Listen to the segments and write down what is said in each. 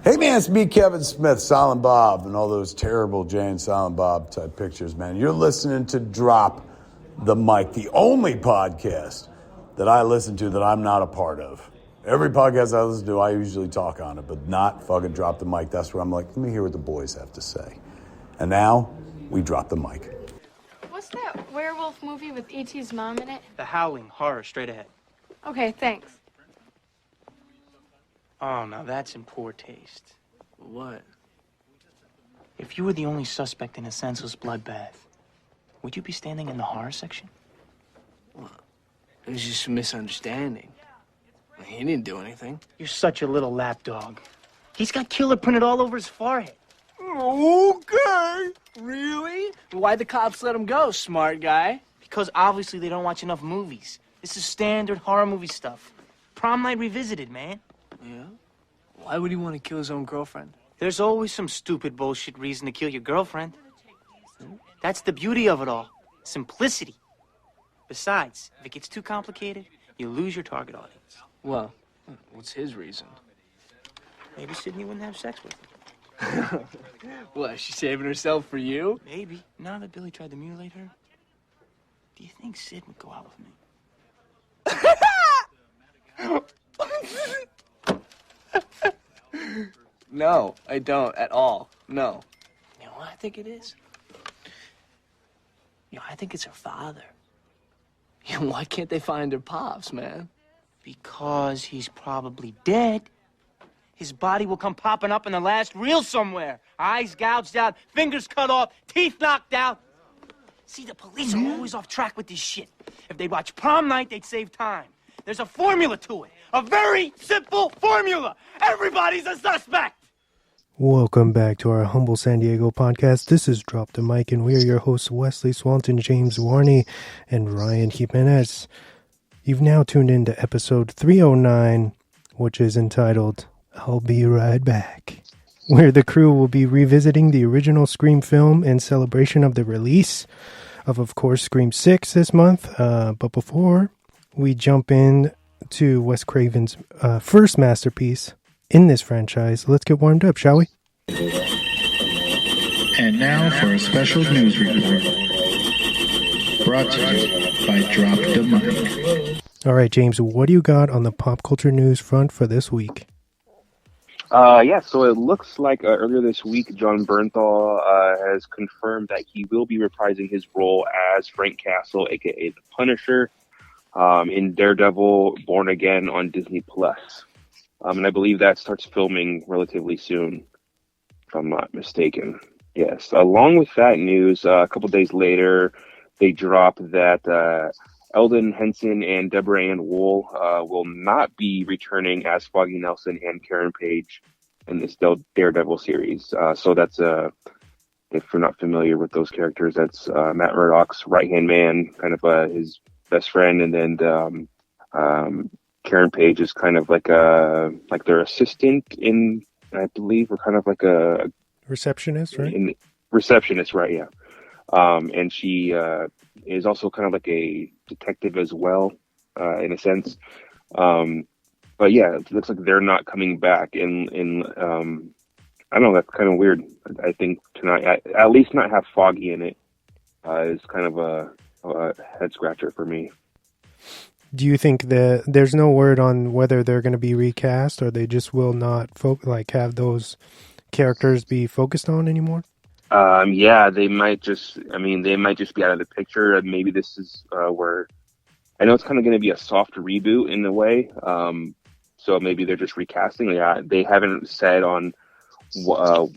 Hey man, it's me, Kevin Smith, Silent Bob, and all those terrible Jay and Silent Bob type pictures, man. You're listening to Drop the Mic, the only podcast that I listen to that I'm not a part of. Every podcast I listen to, I usually talk on it, but not fucking Drop the Mic. That's where I'm like, let me hear what the boys have to say. And now, we drop the mic. What's that werewolf movie with E.T.'s mom in it? The Howling, horror, straight ahead. Okay, thanks. Oh, now that's in poor taste. What? If you were the only suspect in a senseless bloodbath, would you be standing in the horror section? Well, it was just a misunderstanding. He didn't do anything. You're such a little lapdog. He's got killer printed all over his forehead. Okay. Really? Why'd the cops let him go, smart guy? Because obviously they don't watch enough movies. This is standard horror movie stuff. Prom Night Revisited, man. Yeah? Why would he want to kill his own girlfriend? There's always some stupid bullshit reason to kill your girlfriend. That's the beauty of it all. Simplicity. Besides, if it gets too complicated, you lose your target audience. Well, what's his reason? Maybe Sydney wouldn't have sex with him. What, is she saving herself for you? Maybe. Now that Billy tried to mutilate her, do you think Sid would go out with me? No, I don't at all. No. You know what I think it is? I think it's her father. Yeah, why can't they find their pops, man? Because he's probably dead. His body will come popping up in the last reel somewhere. Eyes gouged out, fingers cut off, teeth knocked out. See, the police are always off track with this shit. If they watch Prom Night, they'd save time. There's a formula to it. A very simple formula. Everybody's a suspect. Welcome back to our humble San Diego podcast. This is Drop the Mic, and we are your hosts, Wesley Swanson, James Warney, and Ryan Jimenez. You've now tuned in to episode 309, which is entitled, I'll Be Right Back, where the crew will be revisiting the original Scream film in celebration of the release of course, Scream 6 this month. But before we jump in to Wes Craven's first masterpiece in this franchise, let's get warmed up, shall we? And now for a special news report, brought to you by Drop the Mic. All right, James, what do you got on the pop culture news front for this week? So it looks like earlier this week, Jon Bernthal has confirmed that he will be reprising his role as Frank Castle, a.k.a. The Punisher, in Daredevil Born Again on Disney+. And I believe that starts filming relatively soon, if I'm not mistaken. Yes. Along with that news, a couple days later, they dropped that Eldon Henson and Deborah Ann Wool will not be returning as Foggy Nelson and Karen Page in this Daredevil series. So that's, if you're not familiar with those characters, that's Matt Murdock's right-hand man, kind of his best friend, and then Karen Page is kind of like their assistant in, I believe, or kind of like a receptionist, right? Receptionist, right? Yeah. And she is also kind of like a detective as well, in a sense. But yeah, it looks like they're not coming back. And I don't know, that's kind of weird. I think tonight, at least not have Foggy in it, is kind of a head scratcher for me. Do you think that there's no word on whether they're going to be recast, or they just will not have those characters be focused on anymore? Yeah, they might just be out of the picture. Maybe this is where, I know it's kind of going to be a soft reboot in a way. So maybe they're just recasting. Yeah, they haven't said on what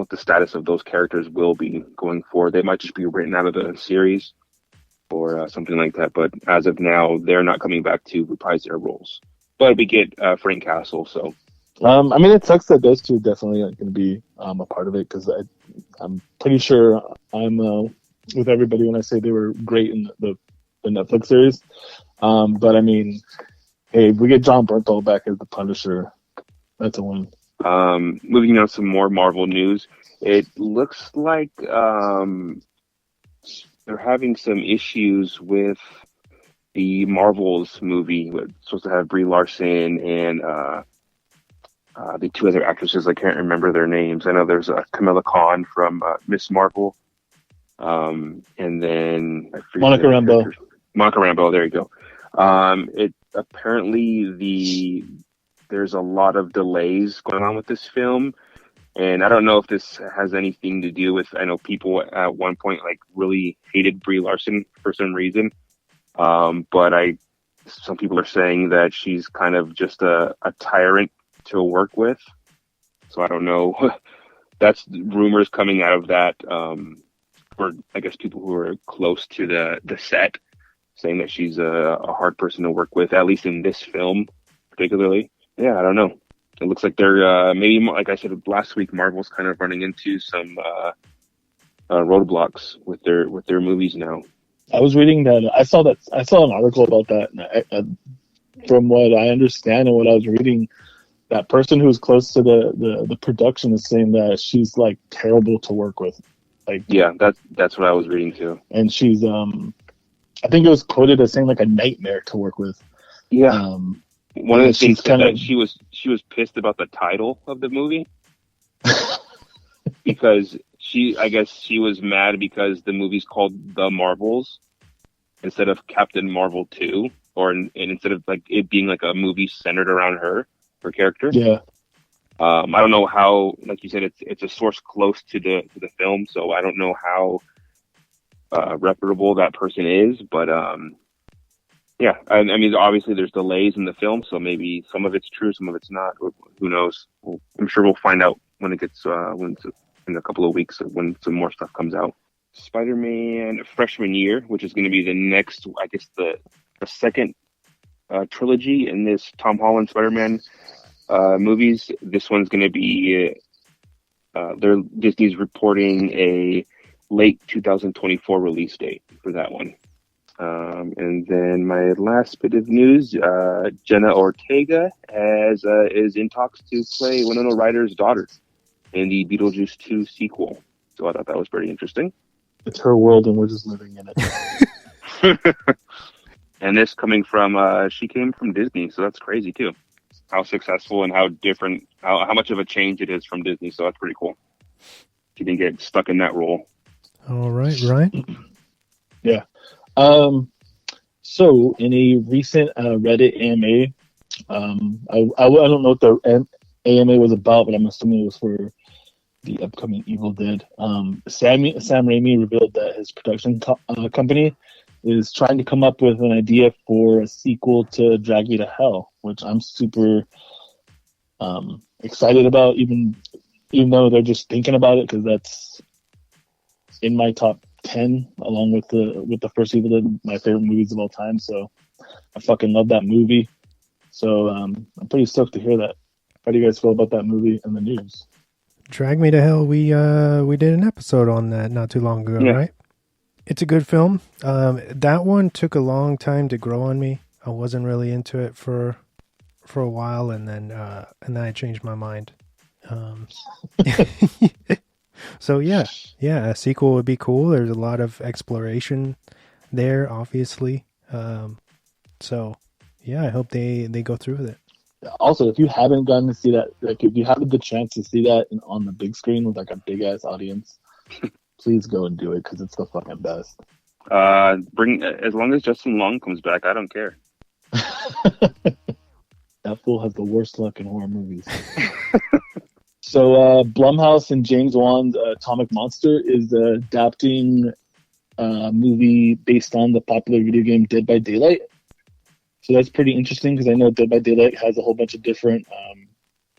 the status of those characters will be going forward. They might just be written out of the series or something like that. But as of now, they're not coming back to reprise their roles. But we get Frank Castle, so. It sucks that those two definitely aren't going to be a part of it, because I'm pretty sure I'm with everybody when I say they were great in the Netflix series. But hey, if we get Jon Bernthal back as the Punisher, that's a win. Moving on to some more Marvel news. It looks like they're having some issues with the Marvels movie. It's supposed to have Brie Larson and the two other actresses, I can't remember their names. I know there's Camilla Khan from Miss Marvel, and then I forget Monica Rambeau. Monica Rambeau. There you go. It apparently there's a lot of delays going on with this film, and I don't know if this has anything to do with. I know people at one point like really hated Brie Larson for some reason, but some people are saying that she's kind of just a tyrant to work with. So I don't know. That's rumors coming out of that, for I guess people who are close to the set, saying that she's a hard person to work with, at least in this film particularly. Yeah, I don't know. It looks like they're maybe, like I said last week, Marvel's kind of running into some roadblocks with their movies now. I was reading that. I saw an article about that. And from what I understand and what I was reading, that person who's close to the production is saying that she's like terrible to work with. Like, yeah, that's what I was reading too. And she's I think it was quoted as saying like a nightmare to work with. Yeah. One of the things that she was pissed about the title of the movie because I guess she was mad because the movie's called The Marvels instead of Captain Marvel 2, and instead of like it being like a movie centered around her character. Yeah. I don't know how, like you said, it's a source close to the film, so I don't know how reputable that person is, but yeah, I mean, obviously there's delays in the film, so maybe some of it's true, some of it's not. Who knows? I'm sure we'll find out when it gets in a couple of weeks when some more stuff comes out. Spider-Man Freshman Year, which is going to be the next, I guess, the second trilogy in this Tom Holland Spider-Man movies. This one's going to be Disney's reporting a late 2024 release date for that one. And then my last bit of news, Jenna Ortega is in talks to play Winona Ryder's daughter in the Beetlejuice 2 sequel. So I thought that was pretty interesting. It's her world and we're just living in it. And this coming from, she came from Disney, so that's crazy too. How successful and how different, how much of a change it is from Disney, so that's pretty cool. She didn't get stuck in that role. All right, Ryan? Yeah. So in a recent Reddit AMA, I don't know what the AMA was about, but I'm assuming it was for the upcoming Evil Dead. Sam Raimi revealed that his production company is trying to come up with an idea for a sequel to Drag Me to Hell, which I'm super excited about, even though they're just thinking about it, because that's in my top 10, along with the first Evil Dead, my favorite movies of all time. So I fucking love that movie. So I'm pretty stoked to hear that. How do you guys feel about that movie and the news? Drag Me to Hell, we did an episode on that not too long ago, right? It's a good film. That one took a long time to grow on me. I wasn't really into it for a while, and then I changed my mind. So yeah, a sequel would be cool. There's a lot of exploration there, obviously. So yeah, I hope they go through with it. Also, if you haven't gotten to see that, like if you have the chance to see that on the big screen with like a big ass audience, please go and do it because it's the fucking best. Bring as long as Justin Long comes back, I don't care. That fool has the worst luck in horror movies. So Blumhouse and James Wan's Atomic Monster is adapting a movie based on the popular video game Dead by Daylight. So that's pretty interesting because I know Dead by Daylight has a whole bunch of different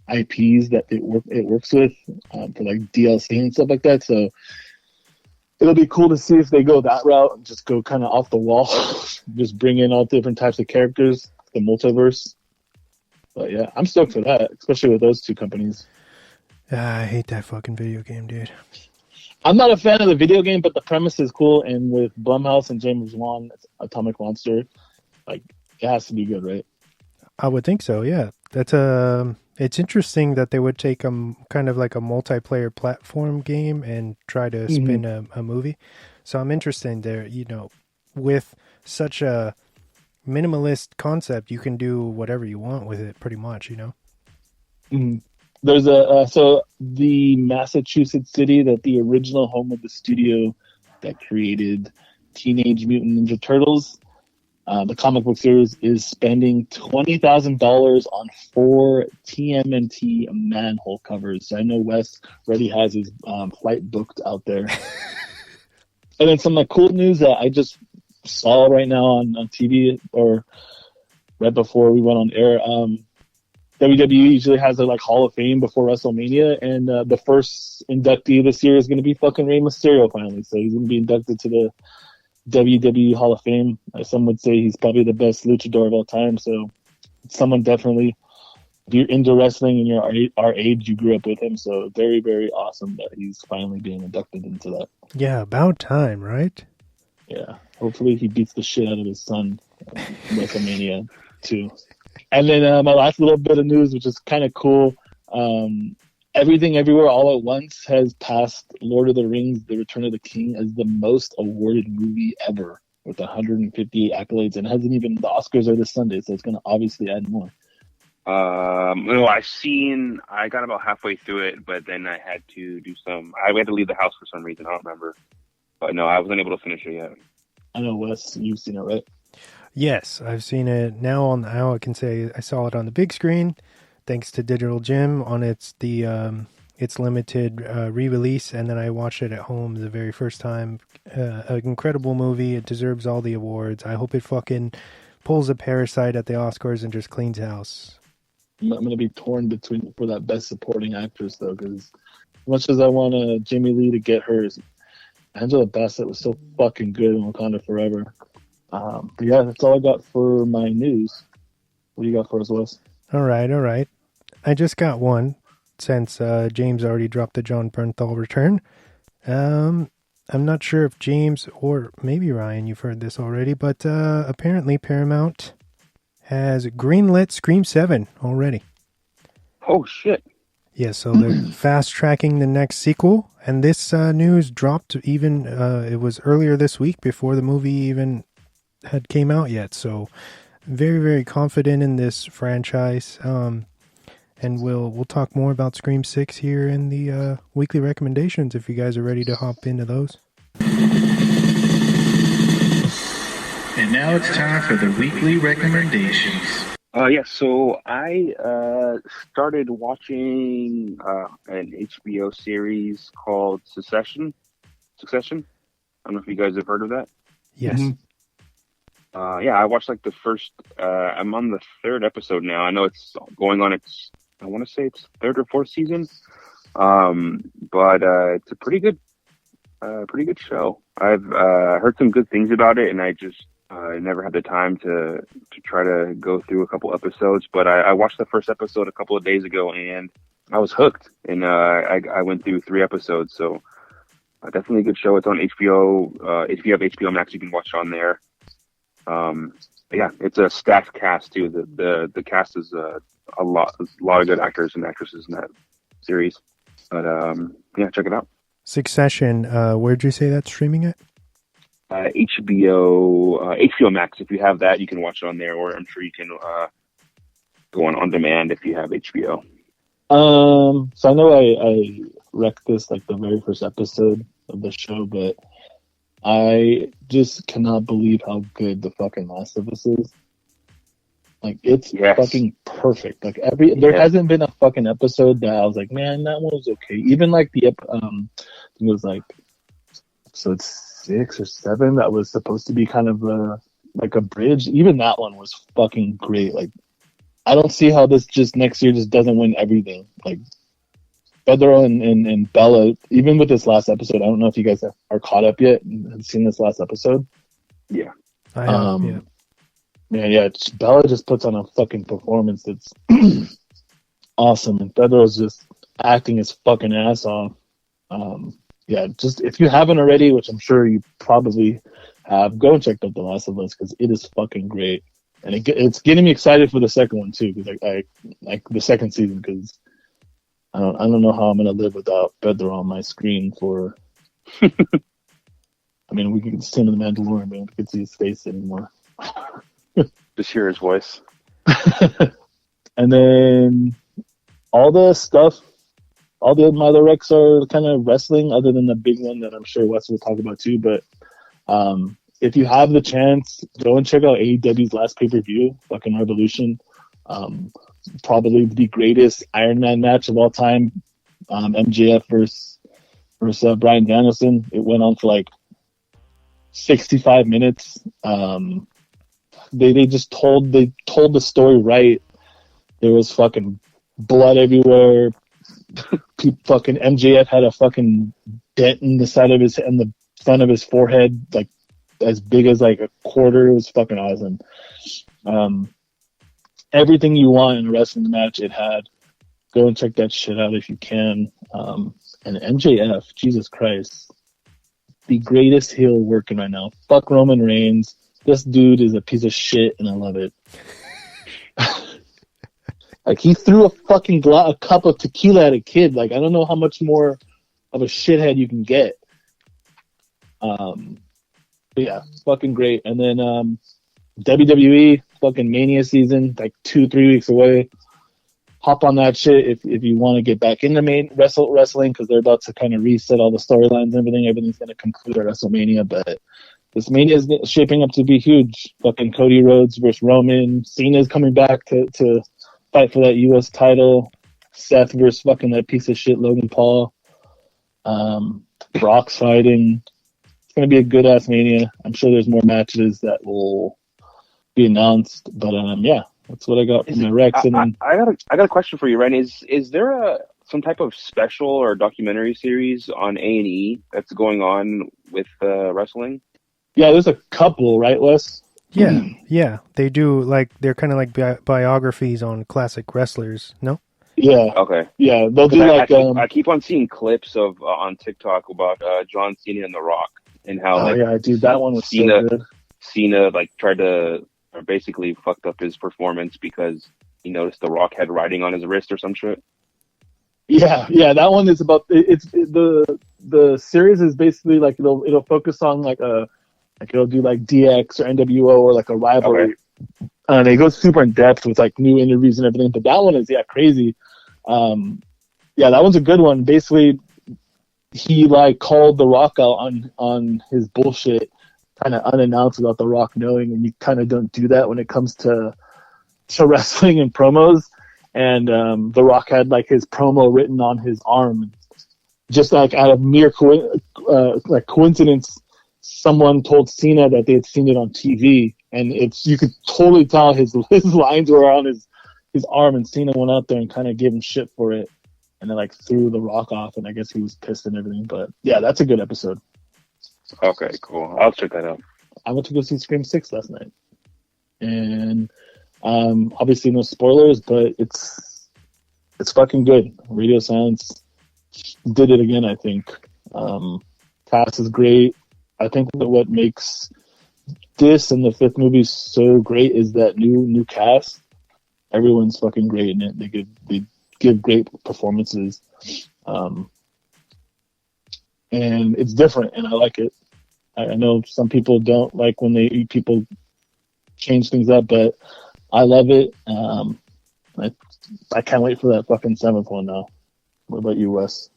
IPs that it works with for like DLC and stuff like that. So it'll be cool to see if they go that route and just go kind of off the wall, just bring in all different types of characters, the multiverse. But yeah, I'm stoked for that, especially with those two companies. I hate that fucking video game, dude. I'm not a fan of the video game, but the premise is cool. And with Blumhouse and James Wan, Atomic Monster, like it has to be good, right? I would think so. Yeah, that's it's interesting that they would take kind of like a multiplayer platform game and try to spin a movie. So I'm interested there. You know, with such a minimalist concept, you can do whatever you want with it, pretty much. You know. There's so the Massachusetts city that the original home of the studio that created Teenage Mutant Ninja Turtles, the comic book series, is spending $20,000 on 4 TMNT manhole covers. So I know Wes already has his flight booked out there. And then some cool news that I just saw right now on TV, or right before we went on air. WWE usually has a Hall of Fame before WrestleMania, and the first inductee this year is going to be fucking Rey Mysterio finally. So he's going to be inducted to the WWE Hall of Fame. Some would say he's probably the best luchador of all time. So someone definitely, if you're into wrestling and you're our age, you grew up with him. So very, very awesome that he's finally being inducted into that. Yeah, about time, right? Yeah. Hopefully he beats the shit out of his son in WrestleMania too. And then my last little bit of news, which is kind of cool. Everything Everywhere All at Once has passed Lord of the Rings, The Return of the King as the most awarded movie ever with 158 accolades, and hasn't even, the Oscars are this Sunday, so it's going to obviously add more. I got about halfway through it, but then I had to do I had to leave the house for some reason. I don't remember. But no, I wasn't able to finish it yet. I know, Wes, you've seen it, right? Yes, I've seen it now. Now I can say I saw it on the big screen, thanks to Digital Gym on its limited re-release, and then I watched it at home the very first time. An incredible movie. It deserves all the awards. I hope it fucking pulls a Parasite at the Oscars and just cleans house. I'm going to be torn between for that Best Supporting Actress, though, because as much as I want Jamie Lee to get hers, Angela Bassett was so fucking good in Wakanda Forever. But yeah, that's all I got for my news. What do you got for us, Wes? All right. I just got one, since James already dropped the John Bernthal return. I'm not sure if James or maybe Ryan, you've heard this already, but apparently Paramount has greenlit Scream 7 already. Oh, shit. Yeah, so they're fast-tracking the next sequel, and this news dropped even, it was earlier this week before the movie even had came out yet, so very, very confident in this franchise, and we'll talk more about Scream 6 here in the weekly recommendations if you guys are ready to hop into those. And now it's time for the weekly recommendations. So I started watching an HBO series called Succession. I don't know if you guys have heard of that. Yes. Mm-hmm. I watched the first. I'm on the 3rd episode now. I know it's going on. I want to say it's 3rd or 4th season. But it's a pretty good show. I've heard some good things about it, and I just never had the time to try to go through a couple episodes. But I watched the first episode a couple of days ago, and I was hooked. And I went through 3 episodes. So definitely a good show. It's on HBO. If you have HBO Max, you can watch it on there. It's a stacked cast too. The cast is a lot of good actors and actresses in that series. But check it out. Succession, where'd you say that's streaming at? HBO Max. If you have that, you can watch it on there, or I'm sure you can go on demand if you have HBO. So I know I wrecked this the very first episode of the show, but I just cannot believe how good the fucking Last of Us is. It's fucking perfect. There hasn't been a fucking episode that I was like, man, that one was okay. Even I think it was episode 6 or 7 that was supposed to be kind of a bridge. Even that one was fucking great. I don't see how this just next year just doesn't win everything. Pedro and Bella, even with this last episode, I don't know if you guys are caught up yet and have seen this last episode. Yeah. I have, yeah. Bella just puts on a fucking performance that's awesome, and Pedro's just acting his fucking ass off. Just if you haven't already, which I'm sure you probably have, go and check out The Last of Us, because it is fucking great, and it's getting me excited for the second one too, because I like the second season, because I don't know how I'm gonna live without Pedro on my screen for. I mean, we can see him in The Mandalorian, but we can see his face anymore. Just hear his voice. And then all the stuff, all the other recs are kind of wrestling, other than the big one that I'm sure Wes will talk about too. But if you have the chance, go and check out AEW's last pay-per-view, fucking Revolution. Probably the greatest Iron Man match of all time. MJF versus Bryan Danielson. It went on for like 65 minutes. They just told the story right. There was fucking blood everywhere. Fucking MJF had a fucking dent in the side of in the front of his forehead, like as big as like a quarter. It was fucking awesome. Everything you want in a wrestling match, it had. Go and check that shit out if you can. And MJF, Jesus Christ, the greatest heel working right now. Fuck Roman Reigns. This dude is a piece of shit, and I love it. Like, he threw a fucking a cup of tequila at a kid. Like, I don't know how much more of a shithead you can get. But yeah, fucking great. And then WWE fucking Mania season, like 2-3 weeks away. Hop on that shit if you want to get back into wrestling, because they're about to kind of reset all the storylines and everything. Everything's going to conclude at WrestleMania, but this Mania is shaping up to be huge. Fucking Cody Rhodes versus Roman. Cena's coming back to fight for that U.S. title. Seth versus fucking that piece of shit Logan Paul. Brock's fighting. It's going to be a good-ass Mania. I'm sure there's more matches that will be announced, but yeah. That's what I got from my Rex. And then I got a question for you, Ryan. Is there some type of special or documentary series on A&E that's going on with wrestling? Yeah, there's a couple, right, Wes? Yeah. They do, like, they're kind of like biographies on classic wrestlers, no? Yeah. Okay. Yeah, they'll do I keep on seeing clips of on TikTok about John Cena and The Rock and how dude, that one was so good. Cena like tried to, or basically fucked up his performance because he noticed The Rock had writing on his wrist or some shit. Yeah, that one is about the series is basically like it'll focus on like it'll do like DX or NWO or like a rivalry, and it goes super in depth with like new interviews and everything. But that one is crazy. That one's a good one. Basically, he like called The Rock out on his bullshit, kind of unannounced without The Rock knowing, and you kind of don't do that when it comes to wrestling and promos. And The Rock had like his promo written on his arm, just like out of mere coincidence. Someone told Cena that they had seen it on TV, and you could totally tell his lines were on his arm, and Cena went out there and kind of gave him shit for it, and then like threw The Rock off, and I guess he was pissed and everything. But yeah, that's a good episode. Okay, cool. I'll check that out. I went to go see Scream 6 last night. And obviously no spoilers, but it's fucking good. Radio Silence did it again, I think. Cast is great. I think that what makes this and the fifth movie so great is that new cast. Everyone's fucking great in it. They give great performances. And it's different, and I like it. I know some people don't like when people change things up, but I love it. I can't wait for that fucking seventh one now. What about you, Wes?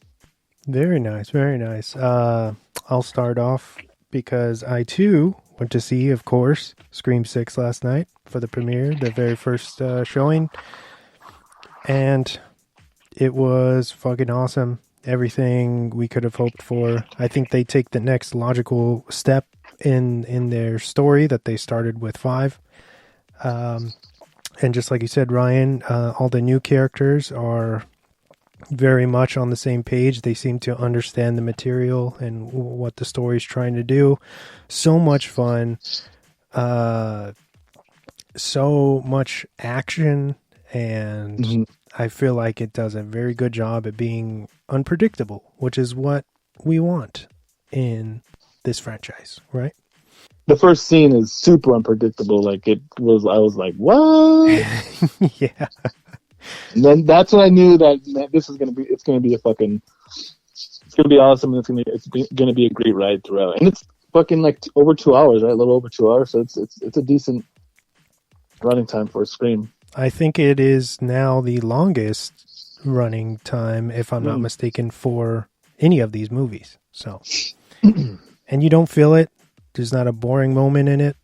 Very nice, very nice. I'll start off because I too went to see, of course, Scream 6 last night for the premiere, the very first showing, and it was fucking awesome. Everything we could have hoped for. I think they take the next logical step in their story that they started with 5. And just like you said, Ryan, all the new characters are very much on the same page. They seem to understand the material and what the story's trying to do. So much fun. So much action, and I feel like it does a very good job at being unpredictable, which is what we want in this franchise, right? The first scene is super unpredictable. Like I was like, what? Yeah. And then that's when I knew that this is it's gonna be awesome, and it's gonna be a great ride throughout. And it's fucking like over 2 hours, right? A little over 2 hours, so it's a decent running time for a Scream. I think it is now the longest running time, if I'm not mistaken, for any of these movies. So, and you don't feel it. There's not a boring moment in it.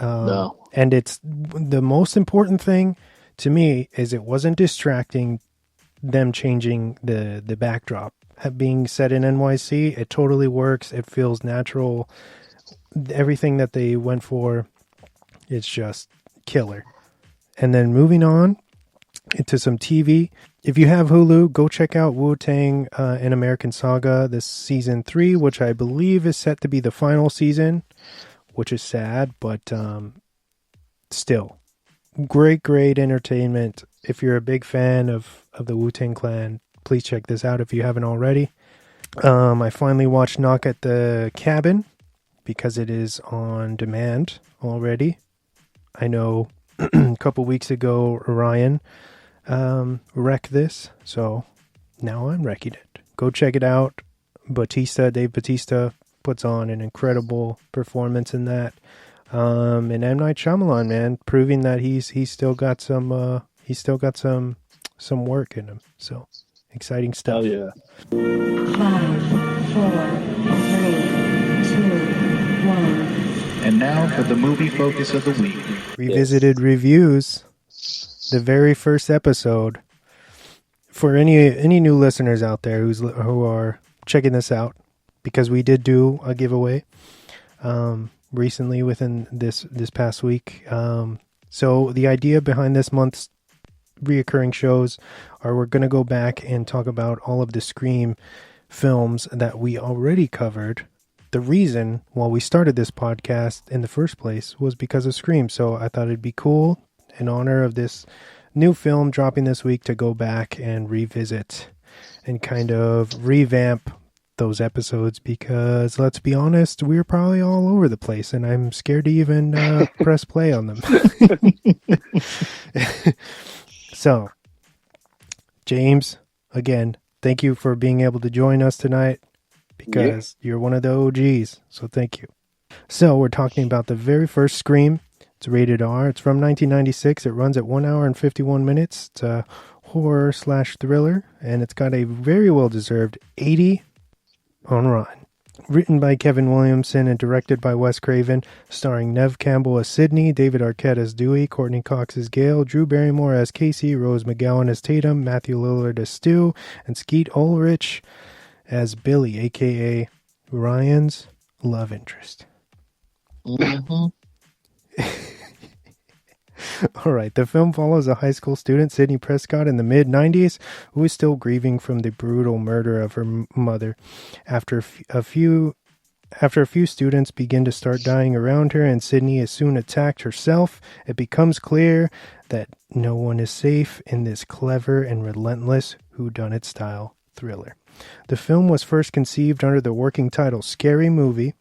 No. And it's the most important thing to me is it wasn't distracting them changing the backdrop. Being set in NYC, it totally works. It feels natural. Everything that they went for, it's just killer. And then moving on into some TV. If you have Hulu, go check out Wu-Tang An American Saga, this season 3, which I believe is set to be the final season, which is sad, but still. Great entertainment. If you're a big fan of the Wu-Tang Clan, please check this out if you haven't already. I finally watched Knock at the Cabin because it is on demand already. I know a couple weeks ago, Ryan wrecked this, so now I'm wrecking it. Go check it out. Dave Bautista puts on an incredible performance in that. And M. Night Shyamalan, man, proving that he's still got some work in him. So exciting stuff. Oh yeah. 5, 4, 3, 2, 1. And now for the movie focus of the week. Revisited reviews. The very first episode. For any new listeners out there who are checking this out, because we did do a giveaway recently within this past week. So the idea behind this month's reoccurring shows are we're going to go back and talk about all of the Scream films that we already covered. The reason why we started this podcast in the first place was because of Scream. So I thought it'd be cool in honor of this new film dropping this week to go back and revisit and kind of revamp those episodes, because let's be honest, we're probably all over the place and I'm scared to even press play on them. So, James, again, thank you for being able to join us tonight, because you're one of the OGs, so thank you. So, we're talking about the very first Scream. It's rated R. It's from 1996. It runs at 1 hour and 51 minutes. It's a horror/thriller, and it's got a very well-deserved 80 on Rotten. Written by Kevin Williamson and directed by Wes Craven, starring Neve Campbell as Sydney, David Arquette as Dewey, Courtney Cox as Gail, Drew Barrymore as Casey, Rose McGowan as Tatum, Matthew Lillard as Stu, and Skeet Ulrich as Billy, a.k.a. Ryan's love interest. Mm-hmm. All right, the film follows a high school student, Sydney Prescott, in the mid-90s, who is still grieving from the brutal murder of her mother. After a few students begin to start dying around her and Sydney is soon attacked herself, it becomes clear that no one is safe in this clever and relentless whodunit-style thriller. The film was first conceived under the working title Scary Movie,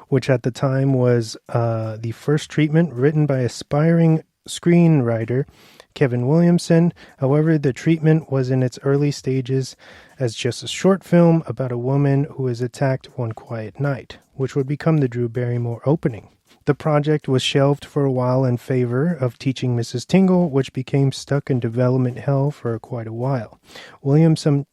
which at the time was the first treatment written by aspiring screenwriter Kevin Williamson. However, the treatment was in its early stages as just a short film about a woman who is attacked one quiet night, which would become the Drew Barrymore opening. The project was shelved for a while in favor of Teaching Mrs. Tingle, which became stuck in development hell for quite a while. Williamson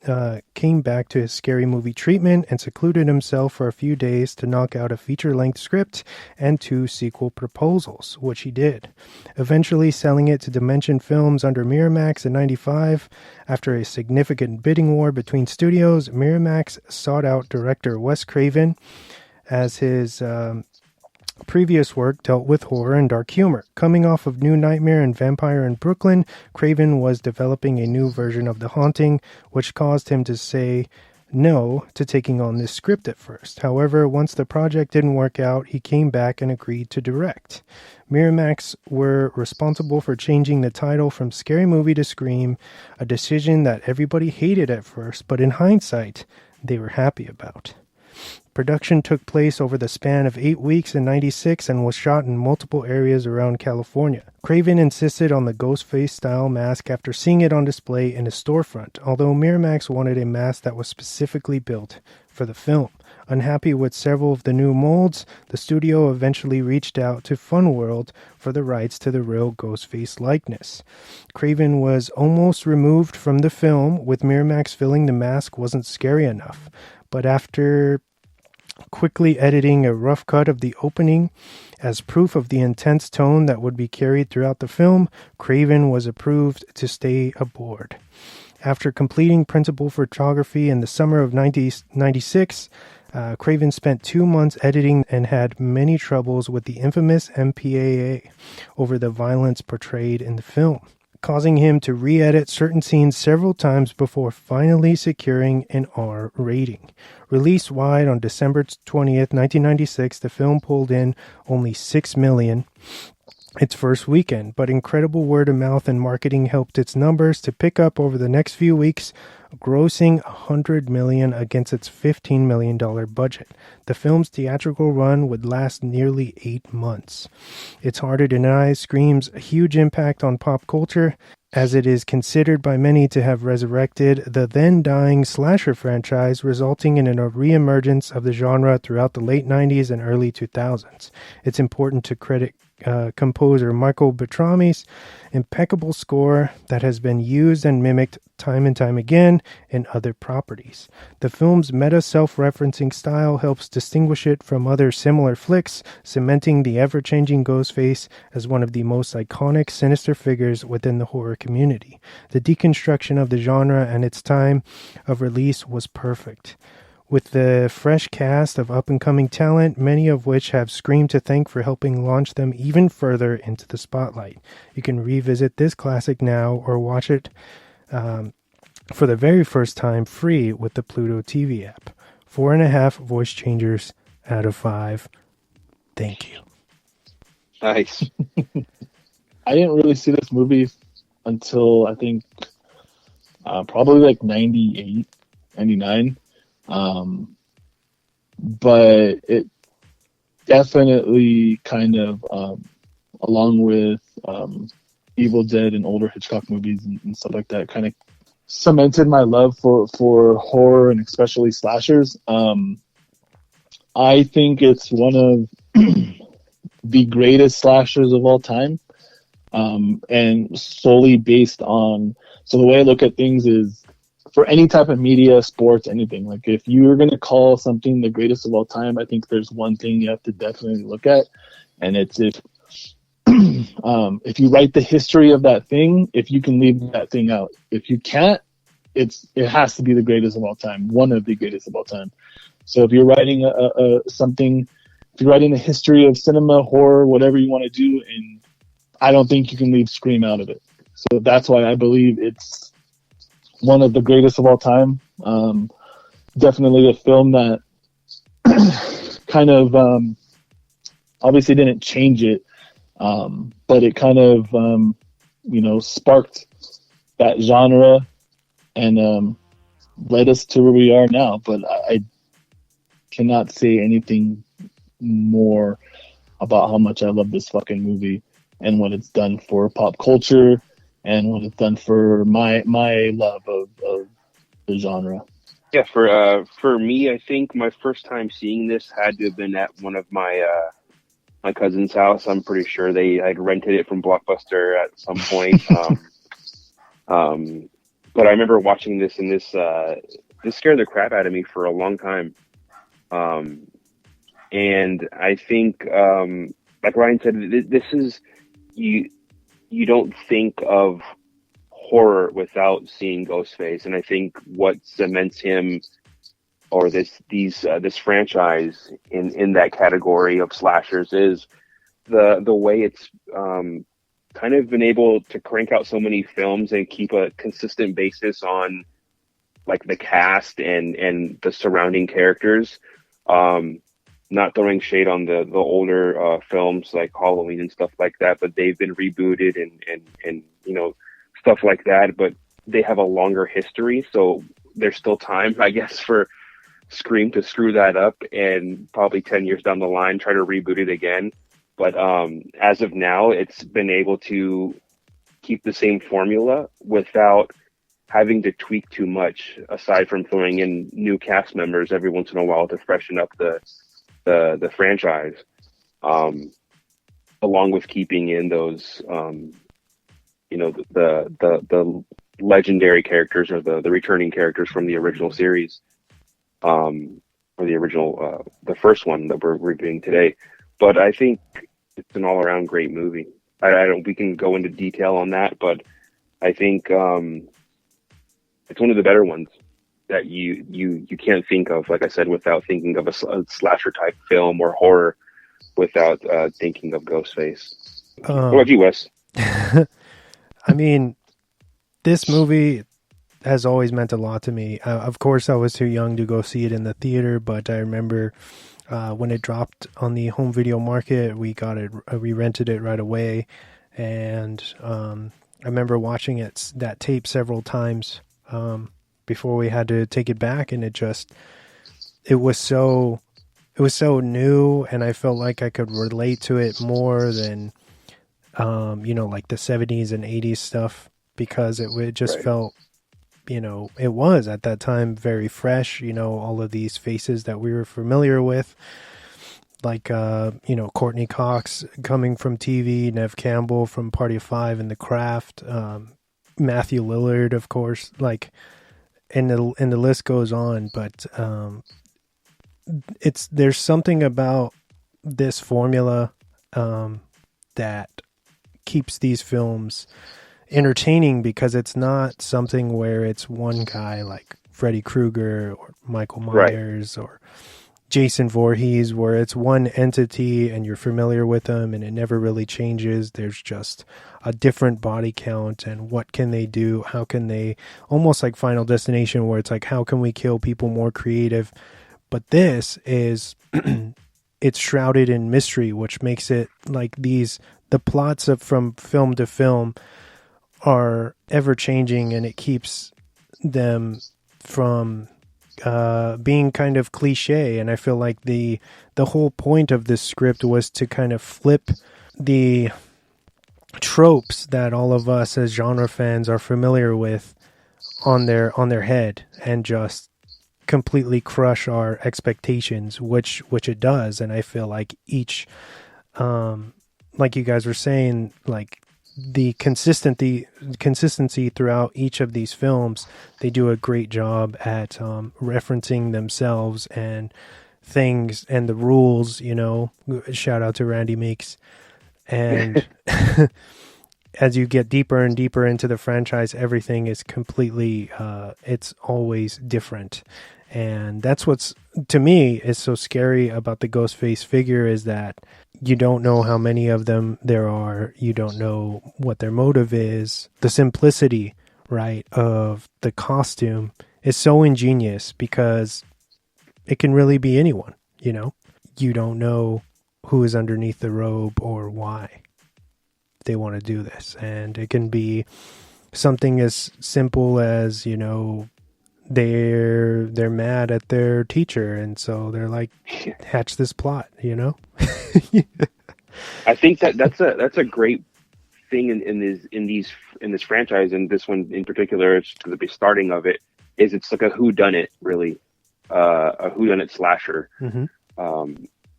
came back to his Scary Movie treatment and secluded himself for a few days to knock out a feature-length script and 2 sequel proposals, which he did, eventually selling it to Dimension Films under Miramax in '95. After a significant bidding war between studios, Miramax sought out director Wes Craven, as his previous work dealt with horror and dark humor. Coming off of New Nightmare and Vampire in Brooklyn, Craven was developing a new version of The Haunting, which caused him to say no to taking on this script at first. However, once the project didn't work out, he came back and agreed to direct. Miramax were responsible for changing the title from Scary Movie to Scream, a decision that everybody hated at first, but in hindsight, they were happy about. Production took place over the span of 8 weeks in '96 and was shot in multiple areas around California. Craven insisted on the Ghostface-style mask after seeing it on display in a storefront, although Miramax wanted a mask that was specifically built for the film. Unhappy with several of the new molds, the studio eventually reached out to Funworld for the rights to the real Ghostface likeness. Craven was almost removed from the film, with Miramax feeling the mask wasn't scary enough. But after quickly editing a rough cut of the opening as proof of the intense tone that would be carried throughout the film, Craven was approved to stay aboard. After completing principal photography in the summer of 1996, Craven spent 2 months editing and had many troubles with the infamous MPAA over the violence portrayed in the film, causing him to re-edit certain scenes several times before finally securing an R rating. Released wide on December 20th, 1996, the film pulled in only $6 million its first weekend, but incredible word of mouth and marketing helped its numbers to pick up over the next few weeks, grossing $100 million against its $15 million budget. The film's theatrical run would last nearly 8 months. It's hard to deny Scream's huge impact on pop culture, as it is considered by many to have resurrected the then-dying slasher franchise, resulting in a re-emergence of the genre throughout the late 90s and early 2000s. It's important to credit composer Michael Bertrami's impeccable score that has been used and mimicked time and time again in other properties. The film's meta self-referencing style helps distinguish it from other similar flicks, cementing the ever-changing Ghostface as one of the most iconic sinister figures within the horror community. The deconstruction of the genre and its time of release was perfect. With the fresh cast of up-and-coming talent, many of which have Scream to thank for helping launch them even further into the spotlight. You can revisit this classic now or watch it for the very first time free with the Pluto TV app. 4.5 voice changers out of 5. Thank you. Nice. I didn't really see this movie until I think probably like 98, 99. But it definitely kind of, along with Evil Dead and older Hitchcock movies and stuff like that, kind of cemented my love for horror and especially slashers. I think it's one of the greatest slashers of all time, and solely based on, so the way I look at things is, for any type of media, sports, anything, like if you're going to call something the greatest of all time, I think there's one thing you have to definitely look at, and it's if you write the history of that thing, if you can leave that thing out. If you can't, it has to be the greatest of all time, one of the greatest of all time. So if you're writing something, if you're writing a history of cinema, horror, whatever you want to do, and I don't think you can leave Scream out of it. So that's why I believe it's one of the greatest of all time. Definitely a film that kind of obviously didn't change it, but it kind of sparked that genre and led us to where we are now. But I cannot say anything more about how much I love this fucking movie and what it's done for pop culture and what it's done for my love of the genre. Yeah, for me, I think my first time seeing this had to have been at one of my cousin's house. I'm pretty sure they had rented it from Blockbuster at some point. But I remember watching this, and this scared the crap out of me for a long time. And I think, like Ryan said, this is you don't think of horror without seeing Ghostface, and I think what cements him or this franchise in that category of slashers is the way it's kind of been able to crank out so many films and keep a consistent basis on like the cast and the surrounding characters. Not throwing shade on the older films like Halloween and stuff like that, but they've been rebooted and stuff like that, but they have a longer history, so there's still time, I guess, for Scream to screw that up, and probably 10 years down the line try to reboot it again. But as of now, it's been able to keep the same formula without having to tweak too much, aside from throwing in new cast members every once in a while to freshen up the franchise, along with keeping in those the legendary characters, or the returning characters from the original series, or the original the first one that we're reviewing today. But I think it's an all-around great movie. We can go into detail on that, but I think it's one of the better ones that you can't think of, like I said, without thinking of a slasher type film or horror, without thinking of Ghostface. What about you, Wes? I mean, this movie has always meant a lot to me. Of course, I was too young to go see it in the theater, but I remember when it dropped on the home video market, we rented it right away, and I remember watching that tape several times before we had to take it back, and it was so new, and I felt like I could relate to it more than like the 70s and 80s stuff, because it just felt, it was at that time very fresh, all of these faces that we were familiar with, like, Courtney Cox coming from TV, Nev Campbell from Party of Five and The Craft, Matthew Lillard, of course, like, and the list goes on, but there's something about this formula that keeps these films entertaining, because it's not something where it's one guy like Freddy Krueger or Michael Myers or Jason Voorhees, where it's one entity and you're familiar with them and it never really changes. There's just a different body count, and what can they do? How can they, almost like Final Destination, where it's like, how can we kill people more creative? But this is it's shrouded in mystery, which makes it like the plots from film to film are ever changing, and it keeps them from being kind of cliche. And I feel like the whole point of this script was to kind of flip the tropes that all of us as genre fans are familiar with on their head, and just completely crush our expectations, which it does. And I feel like each like you guys were saying, like the consistency throughout each of these films, they do a great job at referencing themselves and things and the rules, shout out to Randy Meeks. And as you get deeper and deeper into the franchise, everything is completely it's always different. And that's what's, to me, is so scary about the Ghostface figure, is that you don't know how many of them there are. You don't know what their motive is. The simplicity, right, of the costume is so ingenious, because it can really be anyone, You don't know who is underneath the robe or why they want to do this. And it can be something as simple as, they're mad at their teacher, and so they're like, hatch this plot, I think that's a great thing in this franchise, and this one in particular, it's the starting of it, is it's like a whodunit, really, a whodunit slasher. Mm-hmm.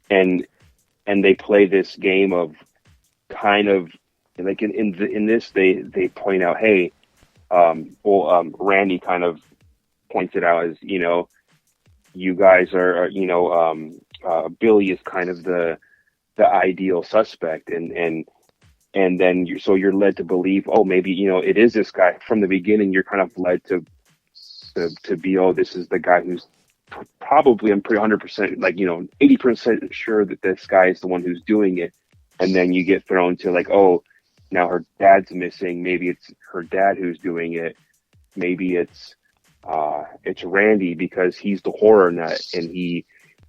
And they play this game of kind of like in this they point out, hey, Randy kind of points it out as, you guys are, Billy is kind of the ideal suspect, and then you're led to believe, oh, maybe, it is this guy. From the beginning, you're kind of led to be, oh, this is the guy who's probably, I'm pretty 100%, like, 80% sure that this guy is the one who's doing it. And then you get thrown to like, oh, now her dad's missing. Maybe it's her dad who's doing it. Maybe it's Randy, because he's the horror nut, and he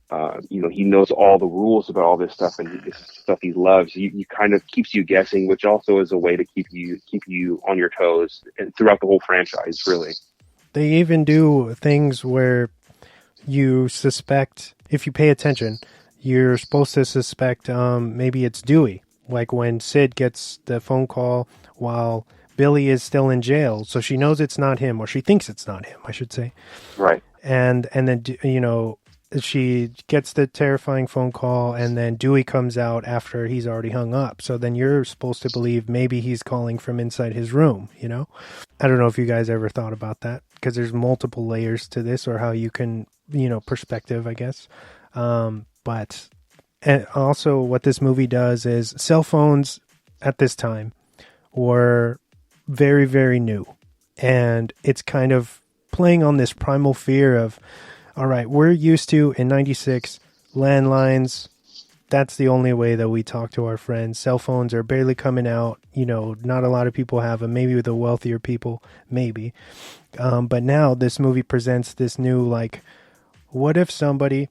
knows all the rules about all this stuff, and this is stuff he loves. You kind of keeps you guessing, which also is a way to keep you on your toes and throughout the whole franchise, really. They even do things where you suspect, if you pay attention, you're supposed to suspect maybe it's Dewey. Like when Sid gets the phone call while Billy is still in jail. So she knows it's not him, or she thinks it's not him, I should say. Right. And then, you know, she gets the terrifying phone call, and then Dewey comes out after he's already hung up. So then you're supposed to believe maybe he's calling from inside his room, you know? I don't know if you guys ever thought about that, because there's multiple layers to this, or how you can, you know, perspective, I guess. But and also what this movie does is cell phones at this time were very, very new. And it's kind of playing on this primal fear of, all right, we're used to, in 96, landlines. That's the only way that we talk to our friends. Cell phones are barely coming out. You know, not a lot of people have them. Maybe the wealthier people, maybe. But now this movie presents this new, like, what if somebody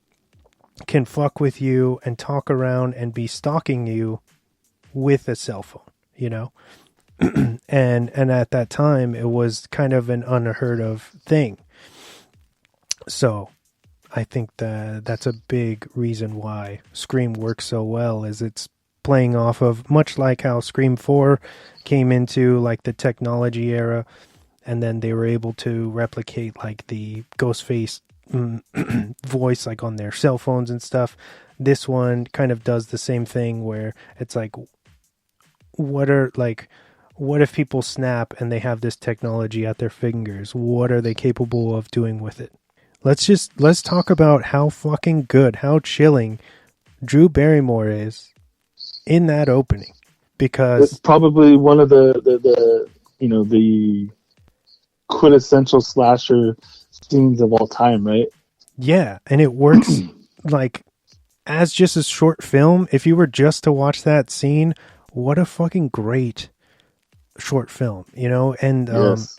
can fuck with you and talk around and be stalking you with a cell phone, you know? and at that time, it was kind of an unheard of thing. So I think that's a big reason why Scream works so well, is it's playing off of, much like how Scream 4 came into like the technology era, and then they were able to replicate like the Ghostface voice like on their cell phones and stuff. This one kind of does the same thing, where it's like, what if people snap and they have this technology at their fingers? What are they capable of doing with it? Let's talk about how fucking good, how chilling Drew Barrymore is in that opening, because it's probably one of the you know, the quintessential slasher scenes of all time, right? Yeah, and it works like as just a short film. If you were just to watch that scene, what a fucking great short film, you know? And Yes.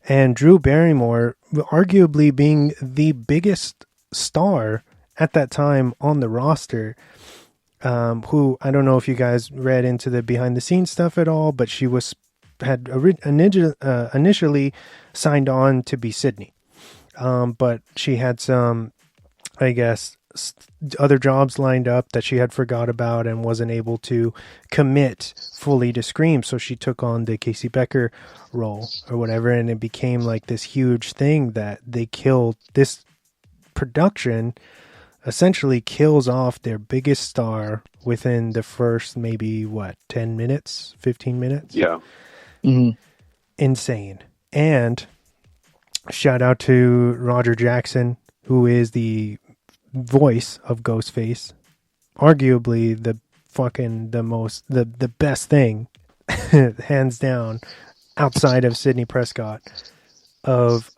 and Drew Barrymore arguably being the biggest star at that time on the roster, who, I don't know if you guys read into the behind the scenes stuff at all, but she had initially signed on to be Sydney. But she had some, I guess, other jobs lined up that she had forgot about and wasn't able to commit fully to Scream. So she took on the Casey Becker role or whatever. And it became like this huge thing that they killed. This production essentially kills off their biggest star within the first maybe 10 minutes, 15 minutes. Yeah. Mm-hmm. Insane. And shout out to Roger Jackson, who is the voice of Ghostface, arguably the best thing, hands down, outside of Sidney Prescott, of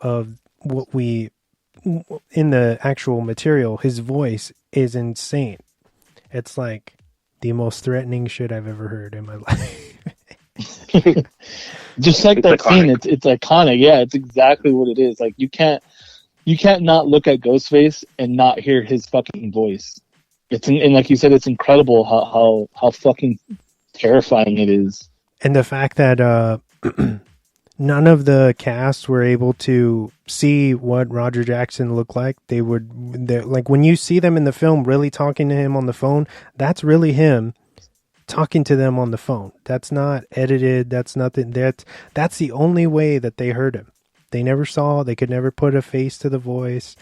what we, in the actual material. His voice is insane. It's like the most threatening shit I've ever heard in my life. Just like It's that iconic. scene, it's iconic. Yeah, it's exactly what it is. Like you can't not look at Ghostface and not hear his fucking voice. And like you said, it's incredible how fucking terrifying it is. And the fact that none of the cast were able to see what Roger Jackson looked like. They're like, when you see them in the film really talking to him on the phone, that's really him talking to them on the phone. That's not edited. That's nothing. That's the only way that they heard him. They could never put a face to the voice.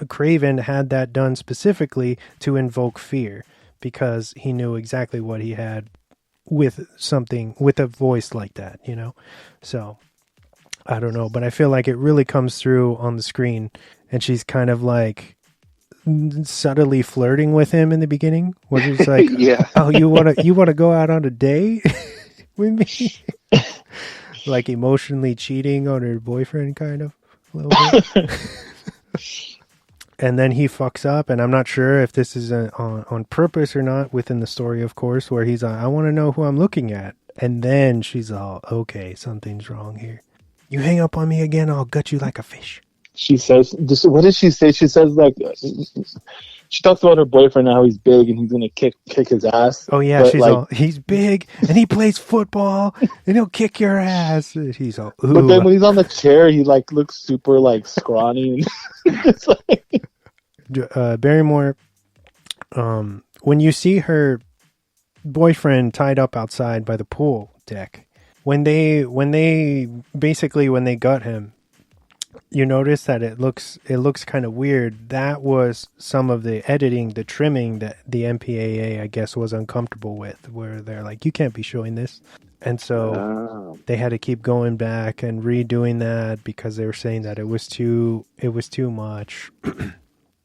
Craven had that done specifically to invoke fear, because he knew exactly what he had with a voice like that, you know? So I don't know, but I feel like it really comes through on the screen, and she's kind of like subtly flirting with him in the beginning, where he's like, Yeah. "Oh, you want to go out on a date with me?" Like emotionally cheating on her boyfriend, kind of a little bit. And then he fucks up, and I'm not sure if this is on purpose or not within the story, of course, where he's like, "I want to know who I'm looking at," and then she's all, "Okay, something's wrong here. You hang up on me again, I'll gut you like a fish." She says, what did she say? She says, like, she talks about her boyfriend and how he's big and he's gonna kick his ass. Oh yeah, but, she's like, all, he's big and he plays football and he'll kick your ass. He's all, ooh. But then when he's on the chair, he like looks super like scrawny. It's like... Barrymore, when you see her boyfriend tied up outside by the pool deck, when they got him, you notice that it looks kind of weird. That was some of the editing, the trimming that the MPAA, I guess, was uncomfortable with, where they're like, you can't be showing this. And so they had to keep going back and redoing that because they were saying that it was too much.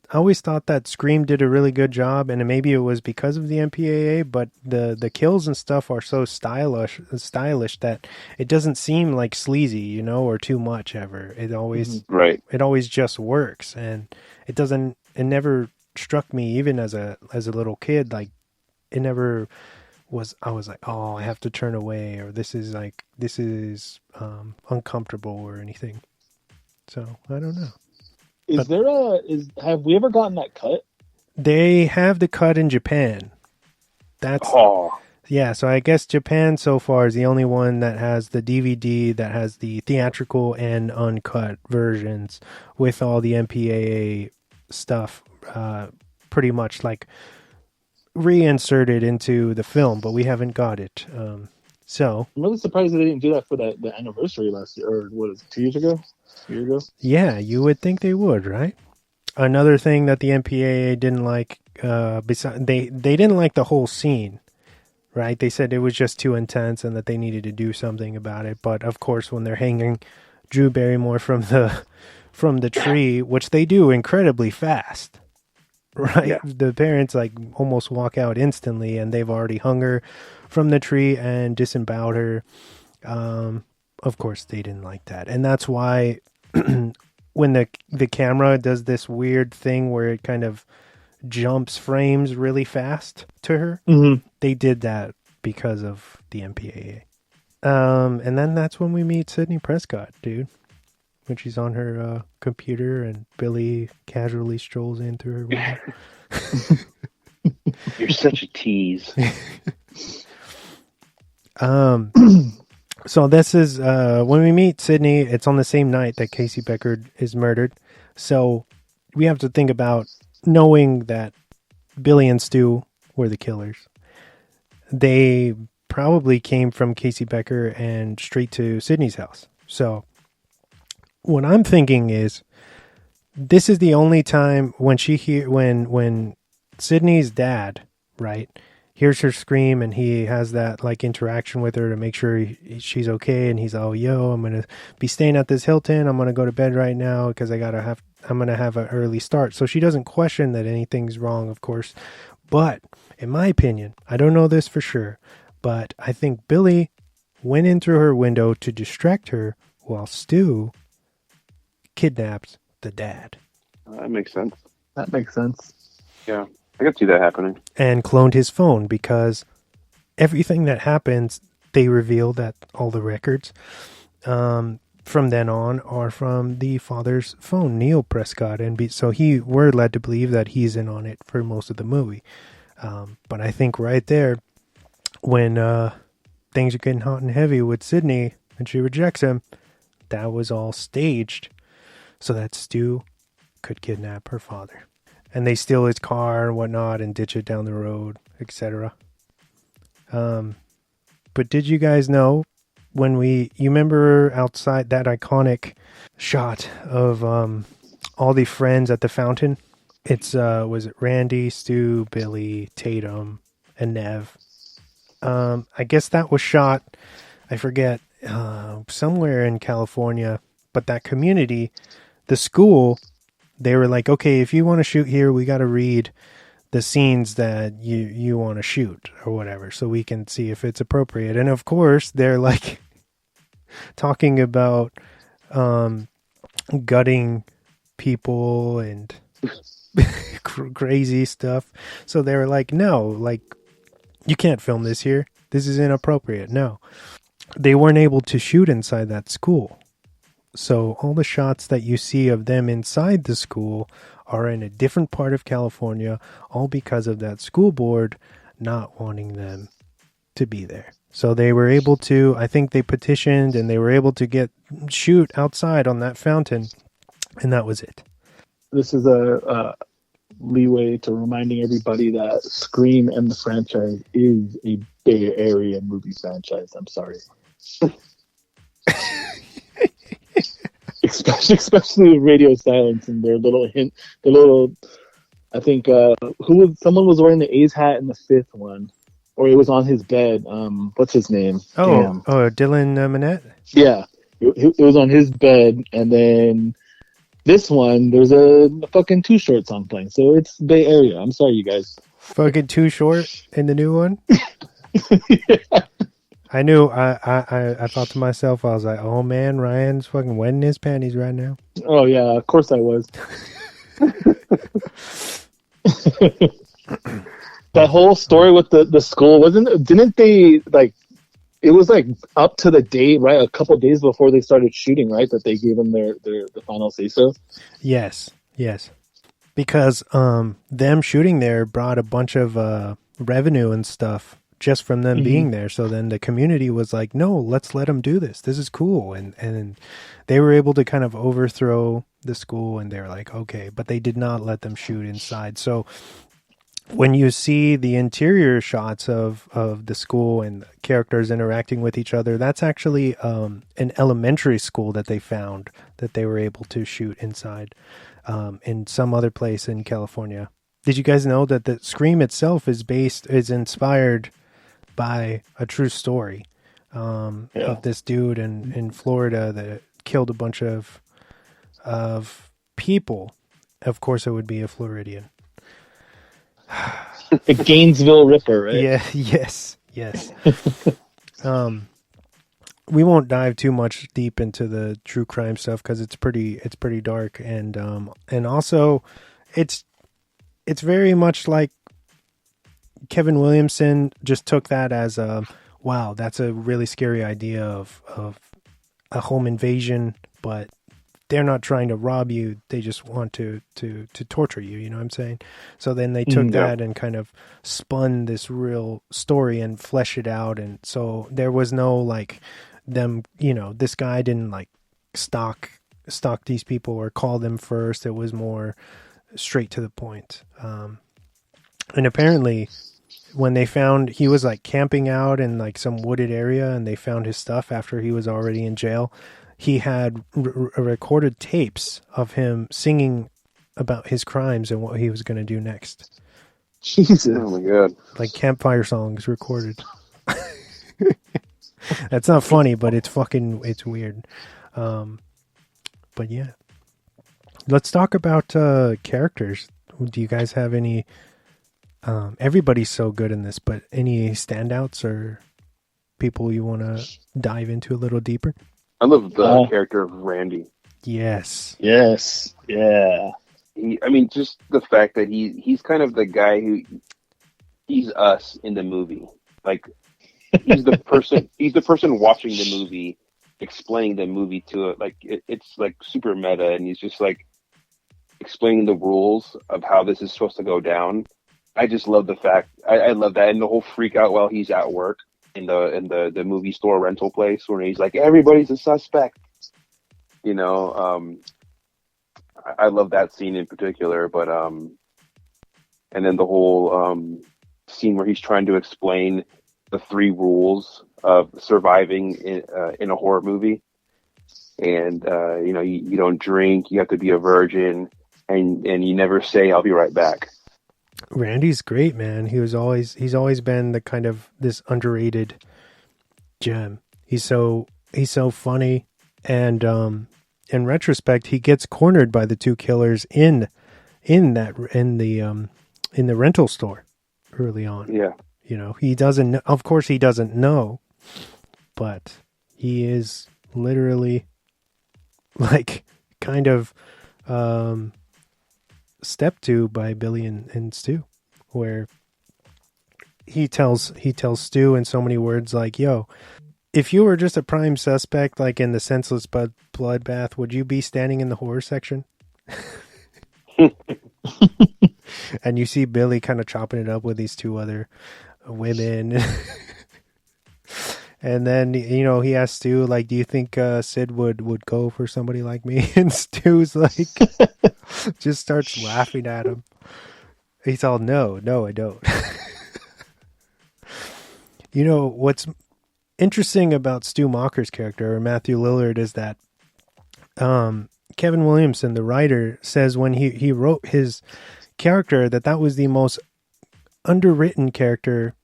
I always thought that Scream did a really good job, and maybe it was because of the MPAA, but the kills and stuff are so stylish that it doesn't seem like sleazy, you know, or too much ever. It always It always just works, and it never struck me, even as a little kid, like it never was. I was like, oh, I have to turn away, or this is uncomfortable or anything. So I don't know. Have we ever gotten that cut? They have the cut in Japan. Yeah, so I guess Japan so far is the only one that has the DVD that has the theatrical and uncut versions with all the MPAA stuff pretty much like reinserted into the film, but we haven't got it. So I'm really surprised they didn't do that for the anniversary last year, or what is it, 2 years ago? A year ago? Yeah, you would think they would, right? Another thing that the MPAA didn't like, they didn't like the whole scene, right? They said it was just too intense and that they needed to do something about it. But of course, when they're hanging Drew Barrymore from the tree, which they do incredibly fast, right? Yeah. The parents like almost walk out instantly, and they've already hung her from the tree and disemboweled her. Of course, they didn't like that, and that's why when the camera does this weird thing where it kind of jumps frames really fast to her, they did that because of the MPAA. And then that's when we meet Sidney Prescott, dude. When she's on her computer and Billy casually strolls in through her window. You're such a tease. So this is when we meet Sidney, it's on the same night that Casey Becker is murdered. So we have to think about knowing that Billy and Stu were the killers. They probably came from Casey Becker and straight to Sidney's house. So what I'm thinking is this is the only time when when Sidney's dad, right, hears her scream and he has that like interaction with her to make sure she's okay, and he's all, yo, I'm going to be staying at this Hilton. I'm going to go to bed right now because I'm going to have an early start. So she doesn't question that anything's wrong, of course. But in my opinion, I don't know this for sure, but I think Billy went in through her window to distract her while Stu kidnaps the dad. That makes sense. That makes sense. Yeah, I can see that happening. And cloned his phone, because everything that happens, they reveal that all the records from then on are from the father's phone, Neil Prescott. And so we're led to believe that he's in on it for most of the movie. But I think right there, when things are getting hot and heavy with Sidney and she rejects him, that was all staged so that Stu could kidnap her father. And they steal his car and whatnot and ditch it down the road, etc. But did you guys know when you remember outside that iconic shot of all the friends at the fountain? It's, was it Randy, Stu, Billy, Tatum, and Nev? I guess that was shot, I forget, somewhere in California. But that community, the school, they were like, okay, if you want to shoot here, we got to read the scenes that you want to shoot or whatever, so we can see if it's appropriate. And of course, they're like talking about gutting people and crazy stuff. So they were like, no, like, you can't film this here. This is inappropriate. No. They weren't able to shoot inside that school So all the shots that you see of them inside the school are in a different part of California, all because of that school board not wanting them to be there. So they were able to, I think they petitioned and they were able to shoot outside on that fountain, and that was it. This is a leeway to reminding everybody that Scream and the franchise is a Bay Area movie franchise. I'm sorry. especially Radio Silence and their little hint, the little. I think someone was wearing the A's hat in the fifth one, or it was on his bed. What's his name? Damn. Dylan Minnette. Yeah, it was on his bed, and then this one there's a fucking Too Short song playing. So it's Bay Area. I'm sorry, you guys. Fucking Too Short in the new one. Yeah. I knew. I thought to myself, I was like, "Oh man, Ryan's fucking wetting his panties right now." Oh yeah, of course I was. That whole story with the school didn't they like? It was like up to the date, right? A couple of days before they started shooting, right? That they gave them the final say so. Yes, because them shooting there brought a bunch of revenue and stuff just from them being there. So then the community was like, no, let's let them do this. This is cool. And they were able to kind of overthrow the school, and they're like, okay, but they did not let them shoot inside. So when you see the interior shots of the school and characters interacting with each other, that's actually an elementary school that they found that they were able to shoot inside in some other place in California. Did you guys know that the Scream itself is inspired by a true story of this dude in Florida that killed a bunch of people? Of course, it would be a Floridian. The Gainesville Ripper, right? Yeah. Yes. We won't dive too much deep into the true crime stuff because it's pretty dark, and also it's very much like Kevin Williamson just took that as wow, that's a really scary idea of a home invasion, but they're not trying to rob you. They just want to torture you. You know what I'm saying? So then they took that and kind of spun this real story and flesh it out. And so there was no like them, this guy didn't like stalk these people or call them first. It was more straight to the point. And apparently when they found, he was like camping out in like some wooded area, and they found his stuff after he was already in jail. He had recorded tapes of him singing about his crimes and what he was going to do next. Jesus. Oh my God. Like campfire songs recorded. That's not funny, but it's weird. But yeah. Let's talk about characters. Do you guys have any, everybody's so good in this, but any standouts or people you want to dive into a little deeper? I love the character of Randy. Yes. Yeah. Just the fact that he's kind of the guy he's us in the movie. Like, he's the person watching the movie, explaining the movie to it. Like, it's like super meta, and he's just like explaining the rules of how this is supposed to go down. I just love the fact, I love that, and the whole freak out while he's at work in the movie store rental place, where he's like, everybody's a suspect. I love that scene in particular, but and then the whole scene where he's trying to explain the 3 rules of surviving in a horror movie, and you don't drink, you have to be a virgin, and you never say "I'll be right back." Randy's great, man. He's always been the kind of this underrated gem. He's so funny, and in retrospect, he gets cornered by the 2 killers in the rental store early on. Yeah. He doesn't, of course he doesn't know, but he is literally like kind of stepped to by Billy and Stu, where he tells Stu in so many words like, yo, if you were just a prime suspect, like in the senseless bloodbath, would you be standing in the horror section? And you see Billy kind of chopping it up with these two other women. And then, you know, he asks Stu, like, do you think Sid would go for somebody like me? And Stu's like, just starts laughing at him. He's all, no, I don't. You know, what's interesting about Stu Macher's character, or Matthew Lillard, is that Kevin Williamson, the writer, says when he wrote his character that was the most underwritten character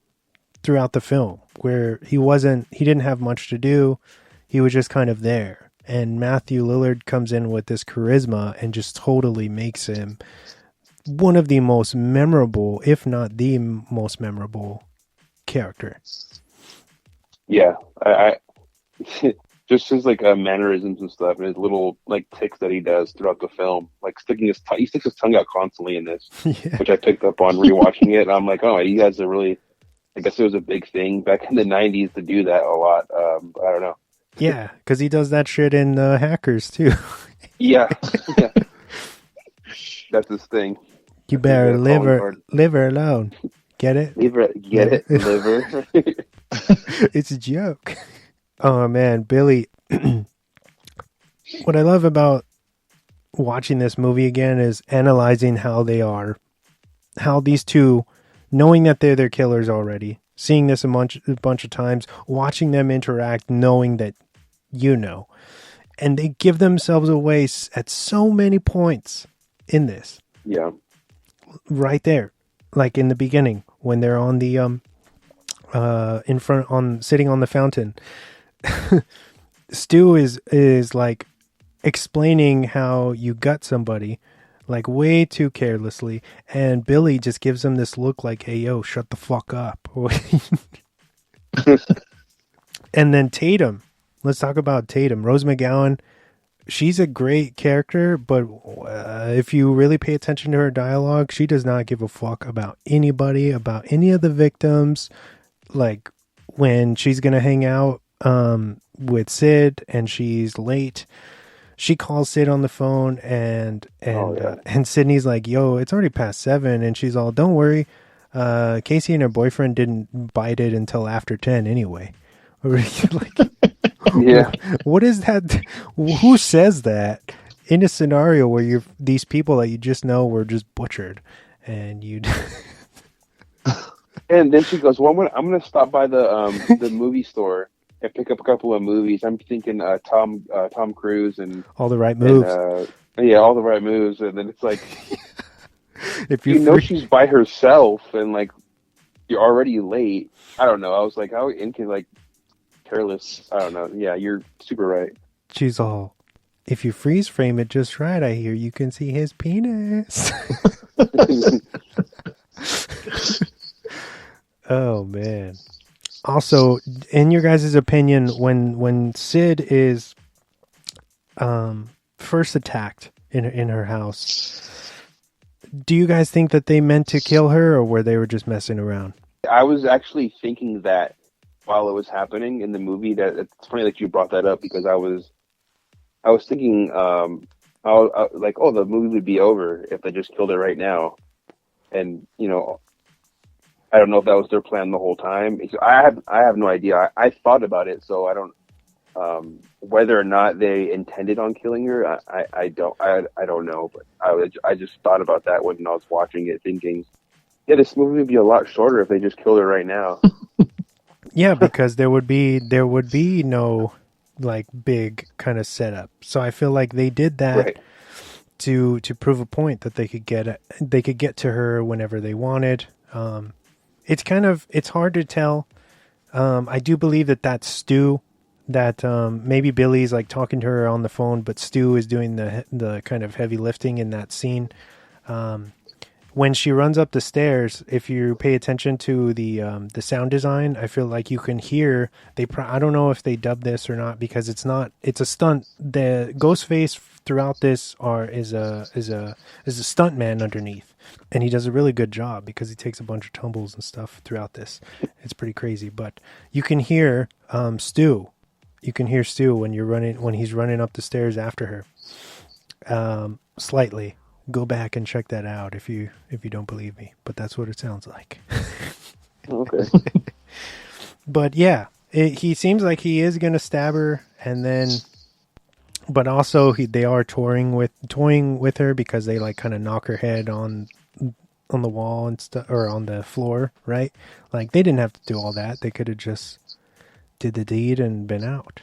throughout the film, where he didn't have much to do. He was just kind of there. And Matthew Lillard comes in with this charisma and just totally makes him one of the most memorable, if not the most memorable character. Yeah, I just his like mannerisms and stuff, and his little like ticks that he does throughout the film, like sticking his he sticks his tongue out constantly in this, Yeah. which I picked up on rewatching it. And I'm like, oh, you guys are really. I guess it was a big thing back in the '90s to do that a lot. But I don't know. Yeah, because he does that shit in Hackers too. Yeah, yeah. That's his thing. You better leave her alone. Get it? Get it, liver. It's a joke. Oh man, Billy. What I love about watching this movie again is analyzing how these two, knowing that they're their killers already, seeing this a bunch of times, watching them interact, knowing that you know, and they give themselves away at so many points in this. Yeah. Right there, like in the beginning when they're on the sitting on the fountain. Stu is like explaining how you gut somebody, like way too carelessly, and Billy just gives him this look like, "Hey, yo, shut the fuck up." And then Tatum, let's talk about Tatum. Rose McGowan, she's a great character, but if you really pay attention to her dialogue, she does not give a fuck about anybody, about any of the victims. Like when she's gonna hang out with Sid and she's late, she calls Sid on the phone and Sydney's like, "Yo, it's already past 7," and she's all, "Don't worry, Casey and her boyfriend didn't bite it until after 10 anyway." Like, yeah. What is that? Who says that in a scenario where these people that you just know were just butchered, and you? And then she goes, "Well, I'm gonna stop by the movie store and pick up a couple of movies." I'm thinking Tom Cruise and All the Right Moves. And, All the Right Moves. And then it's like, if you know she's by herself and like you're already late. I don't know. I was like, how like careless. I don't know. Yeah, you're super right. She's all, if you freeze frame it just right, I hear you can see his penis. Oh man. Also, in your guys' opinion, when Sid is first attacked in her house, do you guys think that they meant to kill her, or were they just messing around? I was actually thinking that while it was happening in the movie. That it's funny that you brought that up, because I was thinking like, oh, the movie would be over if they just killed her right now. And you know, I don't know if that was their plan the whole time. I have no idea. I thought about it, so I don't. Whether or not they intended on killing her, I don't know. But I just thought about that when I was watching it, thinking, yeah, this movie would be a lot shorter if they just killed her right now. Yeah, because there would be no like big kind of setup. So I feel like they did that Right. to prove a point that they could get to her whenever they wanted. It's hard to tell. I do believe that's Stu, that maybe Billy's like talking to her on the phone, but Stu is doing the kind of heavy lifting in that scene. when she runs up the stairs, if you pay attention to the sound design, I feel like you can hear I don't know if they dubbed this or not because it's a stunt. The Ghostface throughout this is a stunt man underneath, and he does a really good job because he takes a bunch of tumbles and stuff throughout this. It's pretty crazy, but you can hear Stu. You can hear Stu when he's running up the stairs after her. Slightly. Go back and check that out if you don't believe me, but that's what it sounds like. Okay. But yeah, he seems like he is going to stab her, and then, but also they are toying with her because they like kind of knock her head on the wall and stuff, or on the floor, right? Like they didn't have to do all that. They could have just did the deed and been out,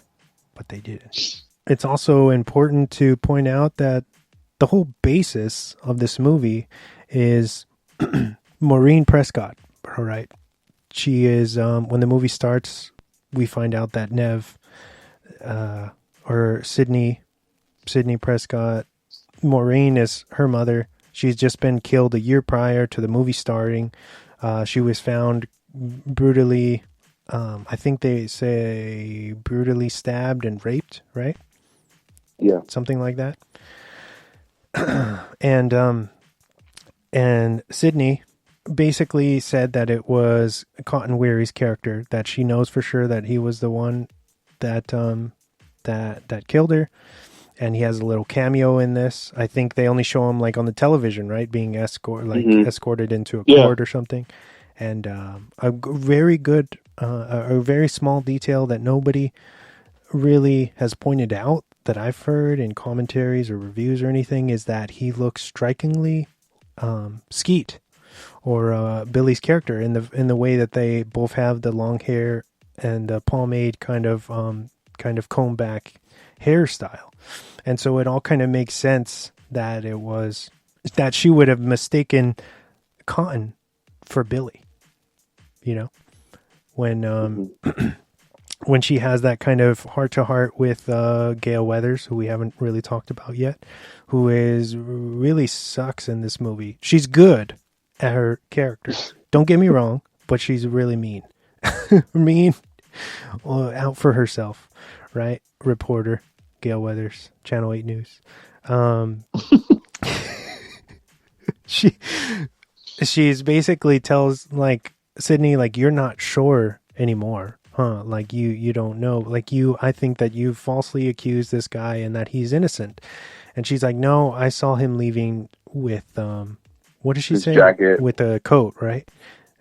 but they didn't. It's also important to point out that the whole basis of this movie is Maureen Prescott. All right. She is, when the movie starts, we find out that Nev, or Sydney Prescott, Maureen is her mother. She's just been killed a year prior to the movie starting. She was found brutally, I think they say brutally stabbed and raped, right? Yeah. Something like that. And Sydney basically said that it was Cotton Weary's character, that she knows for sure that he was the one that killed her, and he has a little cameo in this. I think they only show him like on the television, right, being escorted into a court or something. And a very good, a very small detail that nobody really has pointed out that I've heard in commentaries or reviews or anything is that he looks strikingly Skeet or Billy's character in the way that they both have the long hair and the pomade kind of comb back hairstyle, and so it all kind of makes sense that she would have mistaken Cotton for Billy, you know, when when she has that kind of heart-to-heart with Gale Weathers, who we haven't really talked about yet, who really sucks in this movie. She's good at her character. Don't get me wrong, but she's really mean. Mean, out for herself, right? Reporter, Gale Weathers, Channel 8 News. She's basically tells, like, Sydney, like, you're not sure anymore. Huh, like you don't know, like I think that you falsely accused this guy and that he's innocent. And she's like, no, I saw him leaving with, what did she say? Jacket. With a coat, right?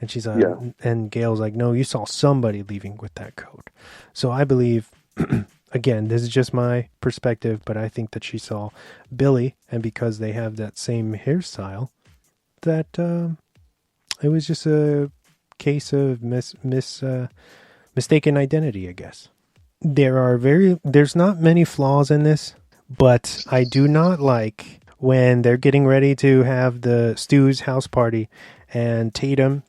And she's like, yeah. And Gail's like, no, you saw somebody leaving with that coat. So I believe, again, this is just my perspective, but I think that she saw Billy, and because they have that same hairstyle, that it was just a case of mistaken identity, I guess. There's not many flaws in this, but I do not like when they're getting ready to have the Stu's house party and Tatum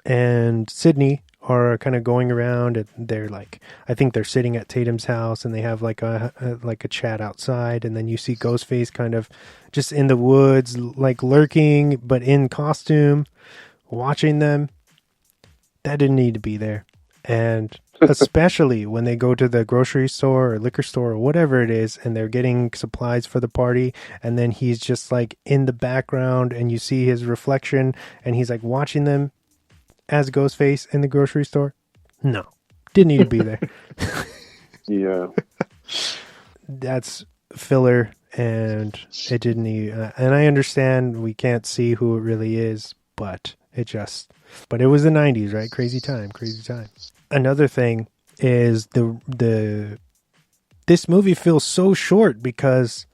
and Sydney are kind of going around, and they're like, I think they're sitting at Tatum's house and they have like a chat outside, and then you see Ghostface kind of just in the woods, like lurking, but in costume, watching them. That didn't need to be there. And especially when they go to the grocery store or liquor store or whatever it is, and they're getting supplies for the party, and then he's just like in the background and you see his reflection and he's like watching them as Ghostface in the grocery store. No, didn't need to be there. Yeah. That's filler, and it didn't need, and I understand we can't see who it really is, but it was the 90s, right? Crazy time. Another thing is this movie feels so short because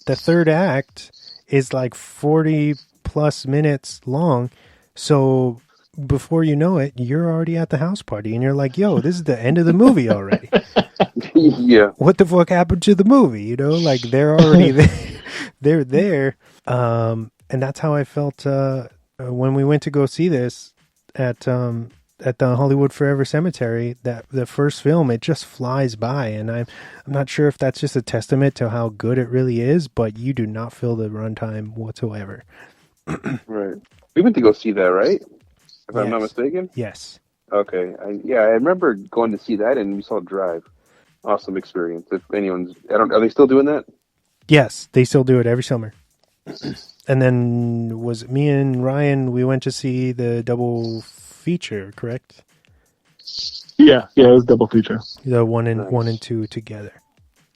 the third act is like 40 plus minutes long. So before you know it, you're already at the house party and you're like, yo, this is the end of the movie already. Yeah. What the fuck happened to the movie? You know, like they're already there. They're there. And that's how I felt when we went to go see this at the Hollywood Forever Cemetery. That the first film, it just flies by, and I'm not sure if that's just a testament to how good it really is, but you do not feel the runtime whatsoever. Right. We went to go see that, right? If I'm not Yes. mistaken. Yes. Okay. I remember going to see that, and we saw Drive. Awesome experience. If anyone's, are they still doing that? Yes, they still do it every summer. And then was it me and Ryan? We went to see the double feature, correct? Yeah, it was double feature. The one Nice. and two together.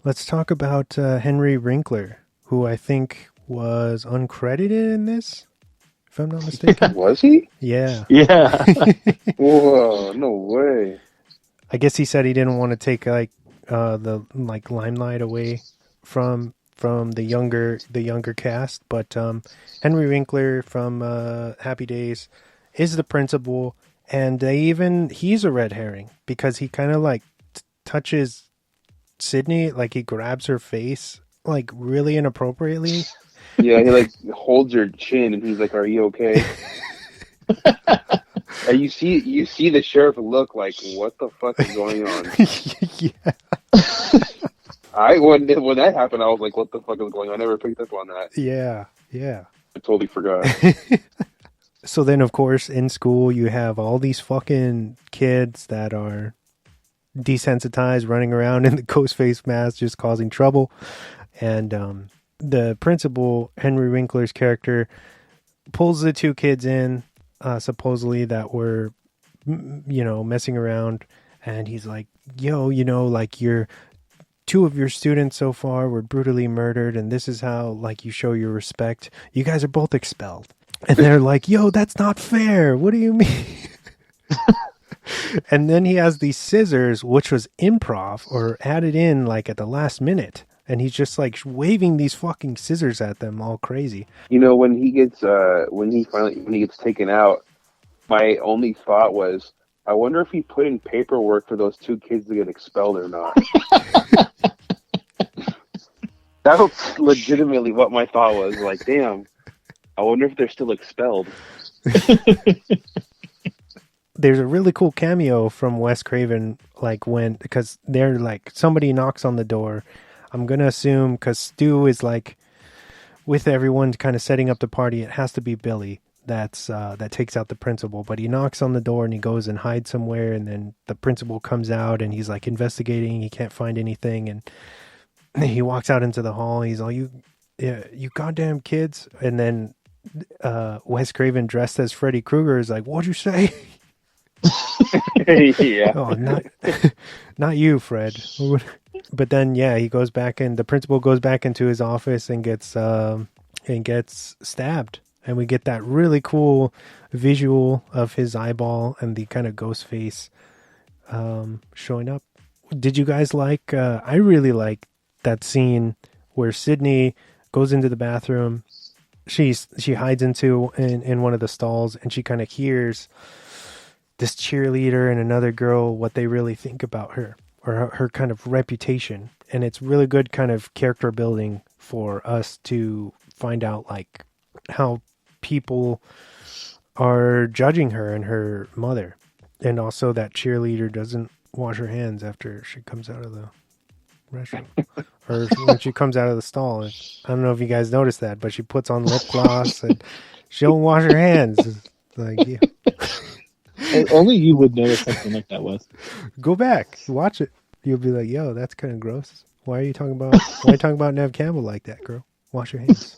Let's talk about Henry Winkler, who I think was uncredited in this, if I'm not mistaken. Was he? Yeah. Yeah. Whoa! No way. I guess he said he didn't want to take the limelight away from the younger cast, but Henry Winkler from Happy Days is the principal, and he's a red herring because he kind of like touches Sydney, like he grabs her face like really inappropriately. Yeah, he like holds her chin, and he's like, "Are you okay?" And you see the sheriff look like, "What the fuck is going on?" Yeah. When that happened, I was like, "What the fuck is going on?" I never picked up on that. Yeah. I totally forgot. So then, of course, in school, you have all these fucking kids that are desensitized, running around in the ghost face mask, just causing trouble. And the principal, Henry Winkler's character, pulls the two kids in, supposedly that were, messing around. And he's like, yo, like two of your students so far were brutally murdered, and this is how, like, you show your respect. You guys are both expelled. And they're like, yo, that's not fair. What do you mean? And then he has these scissors, which was improv or added in like at the last minute. And he's just like waving these fucking scissors at them all crazy. When he gets taken out, my only thought was, I wonder if he put in paperwork for those two kids to get expelled or not. That was legitimately what my thought was. Like, damn, I wonder if they're still expelled. There's a really cool cameo from Wes Craven, because they're like, somebody knocks on the door. I'm going to assume, because Stu is like, with everyone kind of setting up the party, it has to be Billy that takes out the principal. But he knocks on the door and he goes and hides somewhere, and then the principal comes out and he's like investigating. He can't find anything, and he walks out into the hall. He's all, you goddamn kids. And then Wes Craven, dressed as Freddy Krueger, is like, what'd you say? Yeah. Oh, not you, Fred. But then, yeah, he goes back, and the principal goes back into his office and gets stabbed, and we get that really cool visual of his eyeball and the kind of ghost face showing up. Did you guys like? I really like that scene where Sydney goes into the bathroom. She hides in one of the stalls, and she kind of hears this cheerleader and another girl, what they really think about her, or her kind of reputation. And it's really good kind of character building for us to find out like how people are judging her and her mother. And also that cheerleader doesn't wash her hands after she comes out of the restroom. Or when she comes out of the stall. I don't know if you guys noticed that, but she puts on lip gloss and she don't wash her hands. It's like, yeah. Only you would notice something like that, Wes. Go back, watch it. You'll be like, yo, that's kind of gross. Why are you talking about Nev Campbell like that, girl? Wash your hands.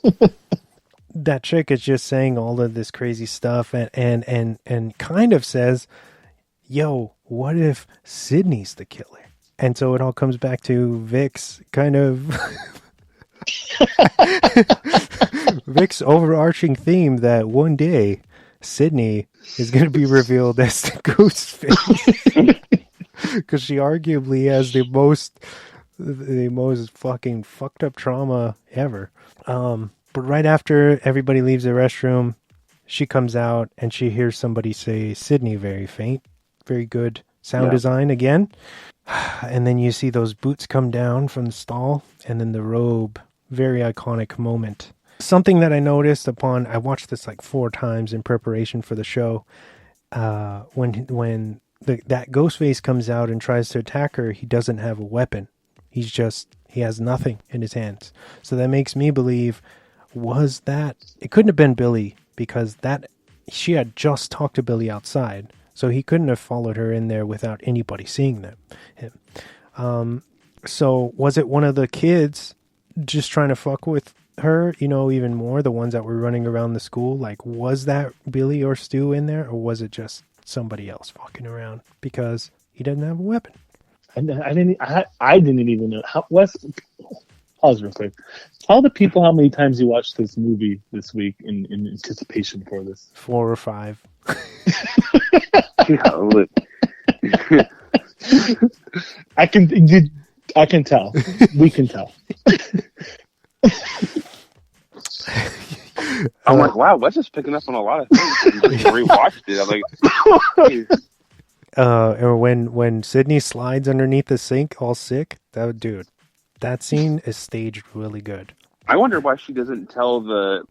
That chick is just saying all of this crazy stuff and kind of says, yo, what if Sydney's the killer? And so it all comes back to Vic's kind of Vic's overarching theme that one day Sydney is going to be revealed as the ghost face. Because she arguably has the most fucking fucked up trauma ever. But right after everybody leaves the restroom, she comes out and she hears somebody say, Sydney, very faint, very good sound design again. And then you see those boots come down from the stall, and then the robe, very iconic moment. Something that I noticed I watched this like 4 times in preparation for the show. When that ghost face comes out and tries to attack her, he doesn't have a weapon. He has nothing in his hands. So that makes me believe, it couldn't have been Billy because she had just talked to Billy outside, so he couldn't have followed her in there without anybody seeing him. So was it one of the kids just trying to fuck with her, even more, the ones that were running around the school? Like, was that Billy or Stu in there, or was it just somebody else fucking around because he doesn't have a weapon? I didn't even know. Wes, pause real quick. Tell the people how many times you watched this movie this week in anticipation for this. 4 or 5. I can tell. We can tell. I'm like, wow, Wes is picking up on a lot of things. He rewatched it. I'm like, or when Sydney slides underneath the sink, all sick. That scene is staged really good. I wonder why she doesn't tell the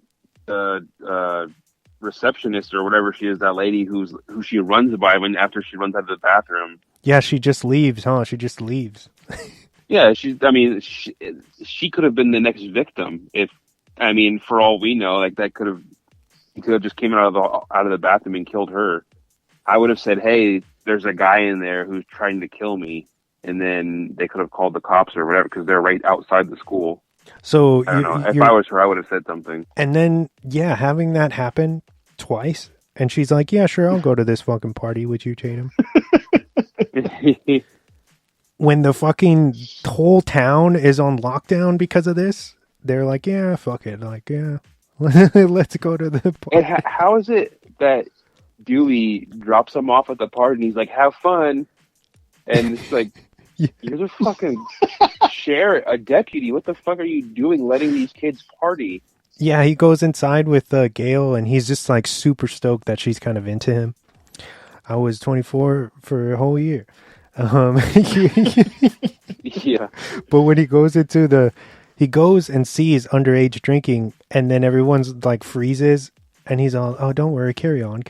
receptionist or whatever she is, that lady who she runs by after she runs out of the bathroom. Yeah, she just leaves, huh? She just leaves. Yeah, she could have been the next victim. For all we know, like he could have just came out of the bathroom and killed her. I would have said, hey, there's a guy in there who's trying to kill me. And then they could have called the cops or whatever, because they're right outside the school. So I don't know. If I was her, I would have said something. And then, yeah, having that happen twice, and she's like, yeah, sure, I'll go to this fucking party with you, Tatum. When the fucking whole town is on lockdown because of this, they're like, yeah, fuck it. Like, yeah, let's go to the party. And how is it that Dewey drops him off at the party and he's like, have fun? And it's like, you're the fucking a deputy. What the fuck are you doing letting these kids party? Yeah, he goes inside with Gail, and he's just like super stoked that she's kind of into him. I was 24 for a whole year. Yeah. But when he goes he goes and sees underage drinking, and then everyone's like freezes, and he's all, oh, don't worry, carry on.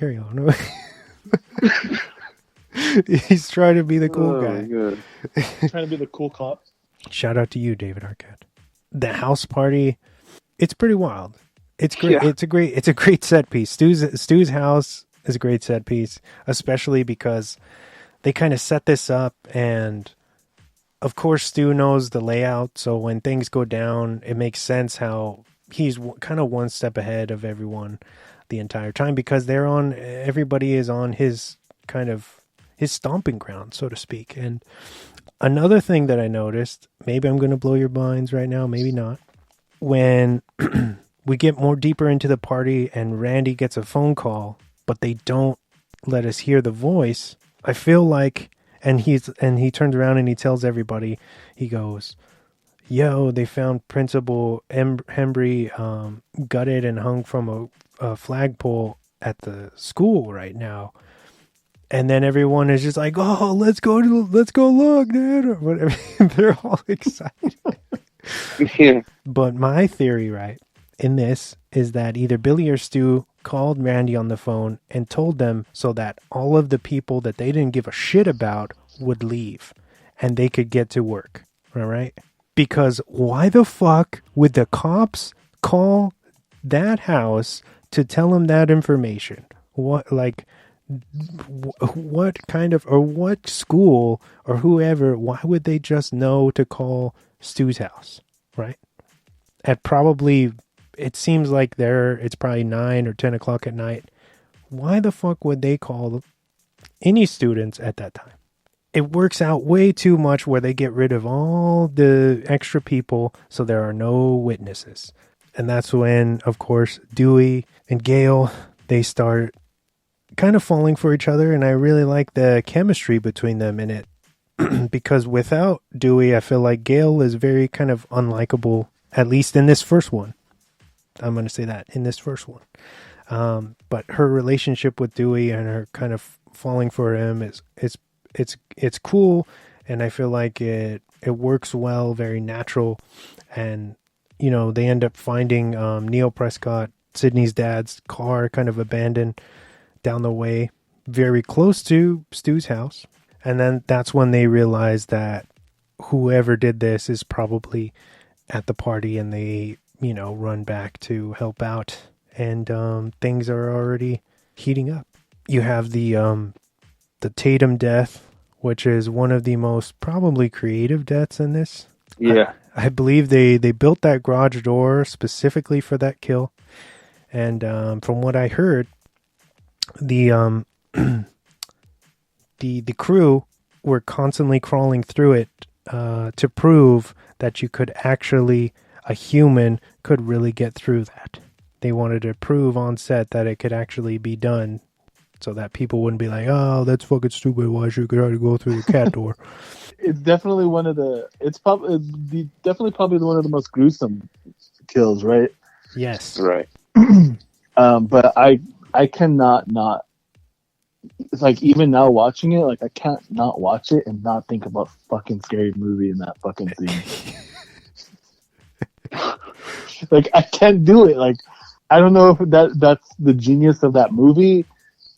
He's trying to be the cool guy. Good. Trying to be the cool cop. Shout out to you, David Arquette. The house party, it's pretty wild. It's great. Yeah. It's a great set piece. Stu's house is a great set piece, especially because they kind of set this up, and of course Stu knows the layout, so when things go down, it makes sense how he's kind of one step ahead of everyone the entire time, because everybody is on his stomping ground, so to speak. And another thing that I noticed, maybe I'm going to blow your minds right now, maybe not. When we get more deeper into the party and Randy gets a phone call, but they don't let us hear the voice, I feel like, and he turns around and he tells everybody, he goes, yo, they found Principal Hembry gutted and hung from a flagpole at the school right now. And then everyone is just like, oh, let's go look, Dad, or whatever. They're all excited. Yeah. But my theory, right, in this is that either Billy or Stu called Randy on the phone and told them so that all of the people that they didn't give a shit about would leave and they could get to work. All right? Because why the fuck would the cops call that house to tell them that information? What kind of, or what school or whoever, why would they just know to call Stu's house, right? It seems like it's probably 9 or 10 o'clock at night. Why the fuck would they call any students at that time? It works out way too much where they get rid of all the extra people so there are no witnesses. And that's when, of course, Dewey and Gail, they start kind of falling for each other, and I really like the chemistry between them in it. Because without Dewey, I feel like Gail is very kind of unlikable, at least in this first one. I'm going to say that, in this first one. But her relationship with Dewey and her kind of falling for him it's cool, and I feel like it works well, very natural. And they end up finding Neil Prescott, Sydney's dad's car, kind of abandoned down the way, very close to Stu's house. And then that's when they realize that whoever did this is probably at the party, and they run back to help out. and things are already heating up. You have the Tatum death, which is one of the most probably creative deaths in this. Yeah. I believe they built that garage door specifically for that kill. And from what I heard, the the crew were constantly crawling through it to prove that you could actually, a human could really get through that. They wanted to prove on set that it could actually be done, so that people wouldn't be like, "Oh, that's fucking stupid. Why should you try to go through the cat door?" It's definitely one of the. It's probably probably one of the most gruesome kills, right? Yes. Right. But I cannot not. It's like even now watching it, like I can't not watch it and not think about fucking Scary Movie in that fucking scene. Like I can't do it. Like I don't know if that's the genius of that movie,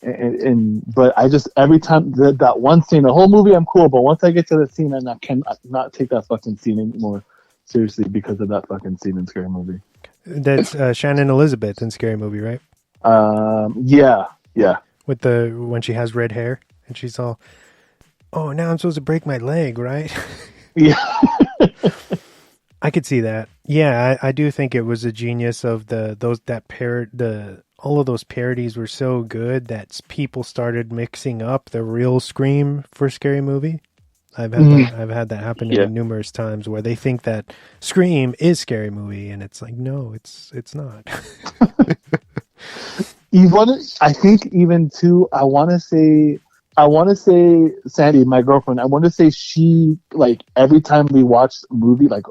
but I just every time that one scene, the whole movie I'm cool, but once I get to the scene, and I can not take that fucking scene anymore seriously because of that fucking scene in Scary Movie. That's Shannon Elizabeth in Scary Movie, right? Yeah. With when she has red hair and she's all, "Oh, now I'm supposed to break my leg, right?" Yeah. I could see that. Yeah, I do think it was a genius of all of those parodies were so good that people started mixing up the real Scream for Scary Movie. I've had that happen to me numerous times where they think that Scream is Scary Movie, and it's like, no, it's not. I think even too. I want to say Sandy, my girlfriend. I want to say she, like, every time we watched a movie, like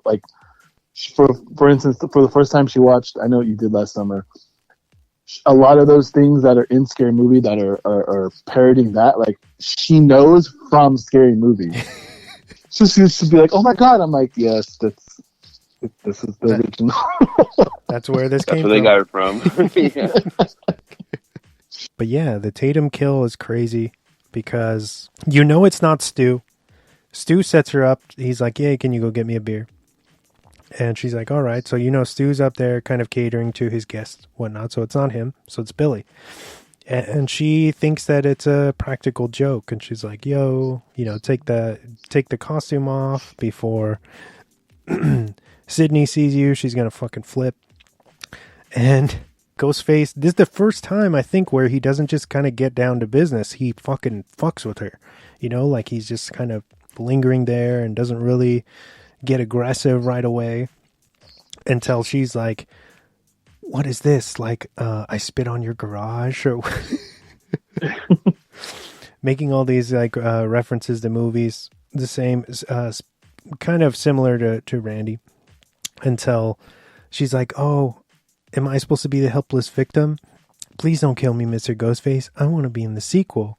for instance, for the first time she watched, I know what you did last summer. A lot of those things that are in Scary Movie that are parodying that, like, she knows from Scary Movie. So she used to be like, "Oh my god!" I'm like, "Yes, this is the original." That's where this came from. That's where they got it from. Yeah. But yeah, the Tatum kill is crazy because it's not Stu. Stu sets her up. He's like, "Yeah, can you go get me a beer?" And she's like, "All right." So Stu's up there kind of catering to his guests, whatnot. So it's not him. So it's Billy. And she thinks that it's a practical joke. And she's like, "Yo, take the costume off before Sydney sees you. She's going to fucking flip." And Ghostface, this is the first time I think where he doesn't just kind of get down to business. He fucking fucks with her, like he's just kind of lingering there and doesn't really get aggressive right away until she's like, "What is this? Like, I spit on your garage?" Or making all these like references to movies, the same, kind of similar to Randy, until she's like, "Oh, am I supposed to be the helpless victim? Please don't kill me, Mr. Ghostface. I want to be in the sequel."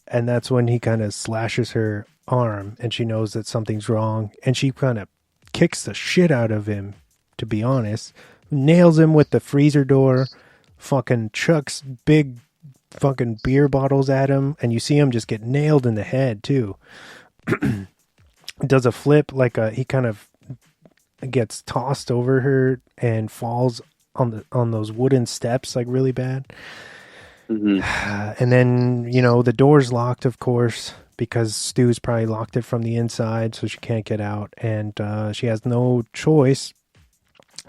And that's when he kind of slashes her arm and she knows that something's wrong. And she kind of kicks the shit out of him, to be honest. Nails him with the freezer door. Fucking chucks big fucking beer bottles at him. And you see him just get nailed in the head, too. Does a flip, like he kind of gets tossed over her and falls on those wooden steps, like really bad. Mm-hmm. And then, the door's locked, of course, because Stu's probably locked it from the inside, so she can't get out. And she has no choice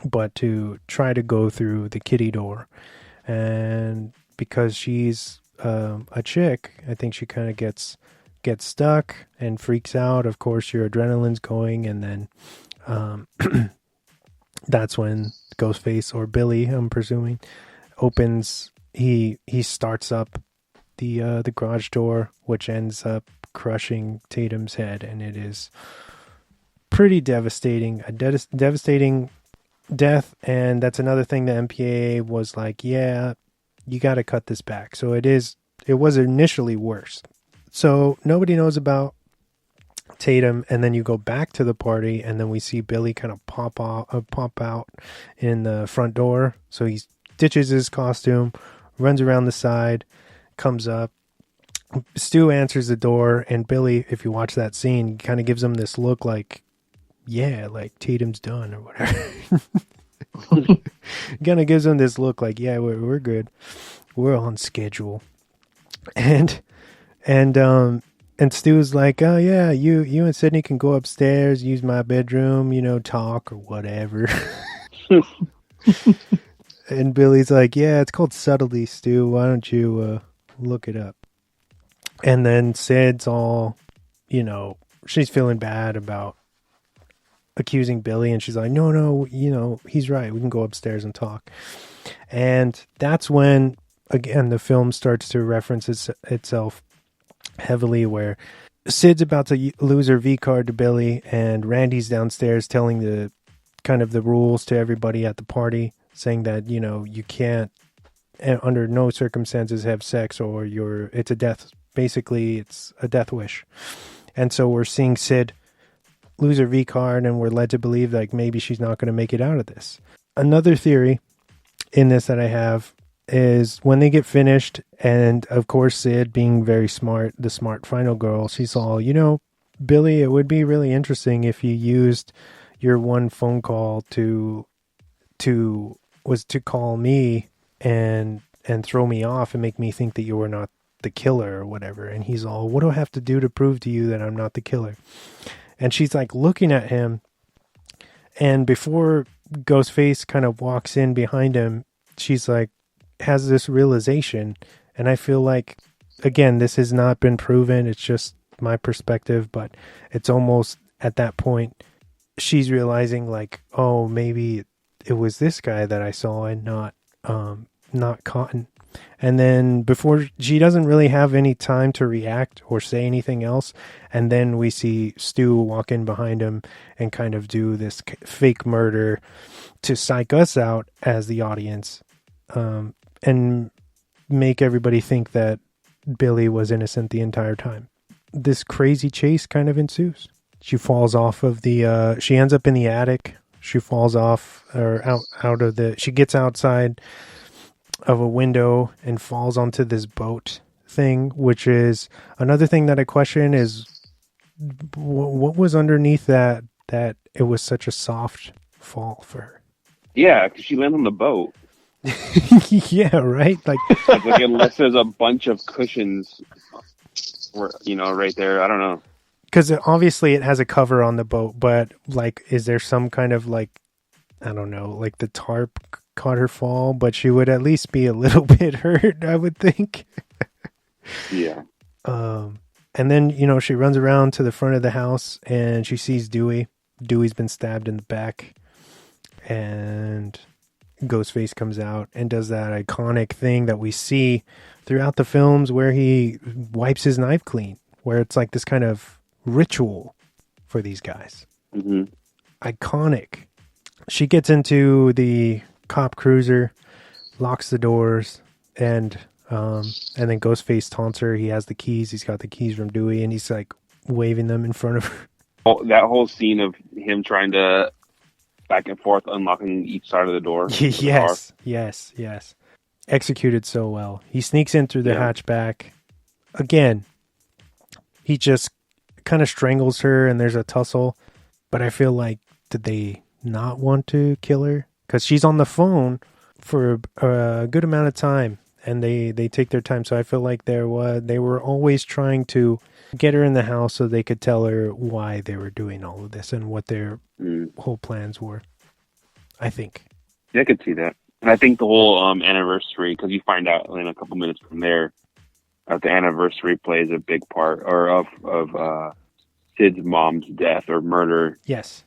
but to try to go through the kitty door. And because she's a chick, I think she kind of gets stuck and freaks out. Of course, your adrenaline's going, and then that's when Ghostface, or Billy, I'm presuming, opens. He starts up the garage door, which ends up crushing Tatum's head, and it is pretty devastating. A devastating death, and that's another thing the MPAA was like, "Yeah, you got to cut this back." So it was initially worse. So nobody knows about Tatum, and then you go back to the party, and then we see Billy kind of pop out in the front door. So he ditches his costume, runs around the side, comes up. Stu answers the door, and Billy, if you watch that scene, kind of gives him this look like, yeah, like Tatum's done or whatever. Kind of gives him this look like, yeah, we're good. We're on schedule. And Stu's like, oh yeah, you and Sydney can go upstairs, use my bedroom, talk or whatever. And Billy's like, yeah, it's called subtlety, Stu. Why don't you look it up? And then Sid's all, she's feeling bad about accusing Billy, and she's like, no, he's right. We can go upstairs and talk. And that's when, again, the film starts to reference itself heavily, where Sid's about to lose her V card to Billy, and Randy's downstairs telling the rules to everybody at the party, saying that, you can't, under no circumstances, have sex, or it's a death. Basically, it's a death wish. And so we're seeing Sid lose her V card, and we're led to believe like maybe she's not going to make it out of this. Another theory in this that I have is when they get finished, and of course Sid, being very smart, the smart final girl, she's all, Billy, it would be really interesting if you used your one phone call to call me and throw me off and make me think that you were not the killer or whatever. And he's all, what do I have to do to prove to you that I'm not the killer? And she's like looking at him, and before Ghostface kind of walks in behind him, she's like, has this realization. And I feel like, again, this has not been proven, it's just my perspective, but it's almost at that point she's realizing like, oh, maybe it was this guy that I saw and not Cotton. And then before, she doesn't really have any time to react or say anything else, and then we see Stu walk in behind him and kind of do this fake murder to psych us out as the audience, and make everybody think that Billy was innocent the entire time. This crazy chase kind of ensues. She falls off of she ends up in the attic. She falls off, or out of she gets outside of a window and falls onto this boat thing, which is another thing that I question is what was underneath that it was such a soft fall for her. Yeah, because she lands on the boat. Yeah, right? Like unless there's a bunch of cushions, right there. I don't know. Because obviously it has a cover on the boat, but like, is there some kind of like, I don't know, like the tarp caught her fall, but she would at least be a little bit hurt, I would think. Yeah. And then, she runs around to the front of the house and she sees Dewey. Dewey's been stabbed in the back, and Ghostface comes out and does that iconic thing that we see throughout the films where he wipes his knife clean, where it's like this kind of ritual for these guys. Mm-hmm. Iconic. She gets into the cop cruiser, locks the doors, and then Ghostface taunts her. He has the keys. He's got the keys from Dewey, and he's like waving them in front of her. Oh, that whole scene of him trying to back and forth, unlocking each side of the door. Yes. Executed so well. He sneaks in through the hatchback. Again, he just kind of strangles her, and there's a tussle. But I feel like, did they not want to kill her? Because she's on the phone for a good amount of time, and they take their time. So I feel like they were always trying to get her in the house so they could tell her why they were doing all of this and what their whole plans were. I think. Yeah, I could see that. And I think the whole anniversary, because you find out in a couple minutes from there that the anniversary plays a big part, or of Sid's mom's death or murder. Yes.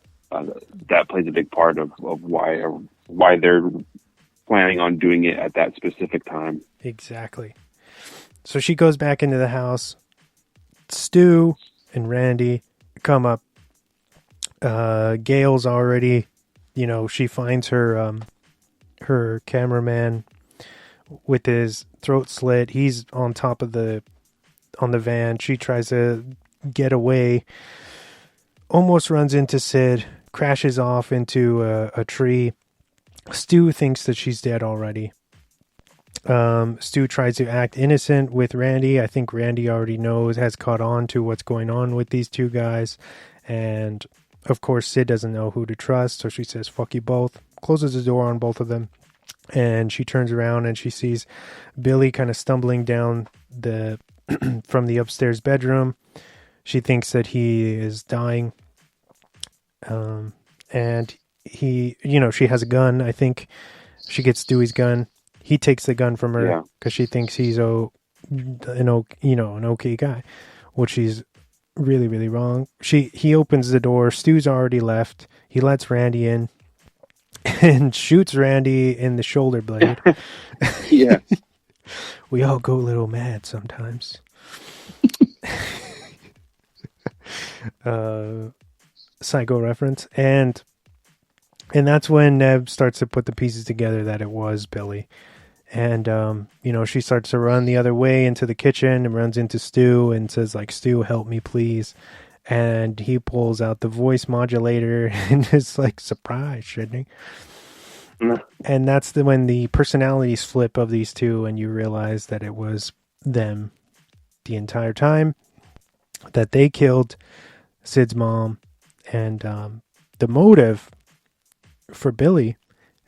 That plays a big part of why they're planning on doing it at that specific time. Exactly. So she goes back into the house. Stu and Randy come up. Gail's already, she finds her cameraman with his throat slit. He's on top of on the van. She tries to get away, almost runs into Sid, crashes off into a tree. Stu thinks that she's dead already. Stu tries to act innocent with Randy. I think Randy already has caught on to what's going on with these two guys. And of course, Sid doesn't know who to trust. So she says, fuck you both. Closes the door on both of them. And she turns around and she sees Billy kind of stumbling down from the upstairs bedroom. She thinks that he is dying. And he, she has a gun. I think she gets Stewie's gun. He takes the gun from her because she thinks he's an okay guy, which is really, really wrong. He opens the door. Stu's already left. He lets Randy in and shoots Randy in the shoulder blade. Yeah. We all go a little mad sometimes. Psycho reference. And that's when Neb starts to put the pieces together that it was Billy. And, she starts to run the other way into the kitchen and runs into Stu and says, like, Stu, help me, please. And he pulls out the voice modulator and is like, surprised, shouldn't he? And that's when the personalities flip of these two and you realize that it was them the entire time, that they killed Sid's mom. And the motive for Billy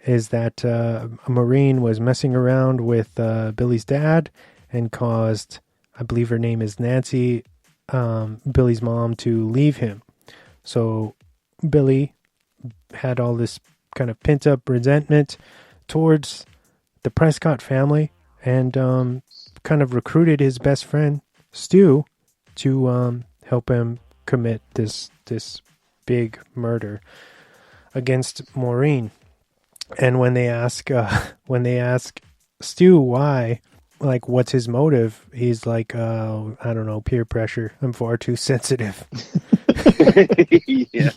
is that a Marine was messing around with Billy's dad and caused, I believe her name is Nancy, Billy's mom, to leave him. So Billy had all this kind of pent up resentment towards the Prescott family and kind of recruited his best friend Stu to help him commit this big murder against Maureen. And when they ask Stu why, like, what's his motive, he's like, I don't know, peer pressure. I'm far too sensitive. Yeah.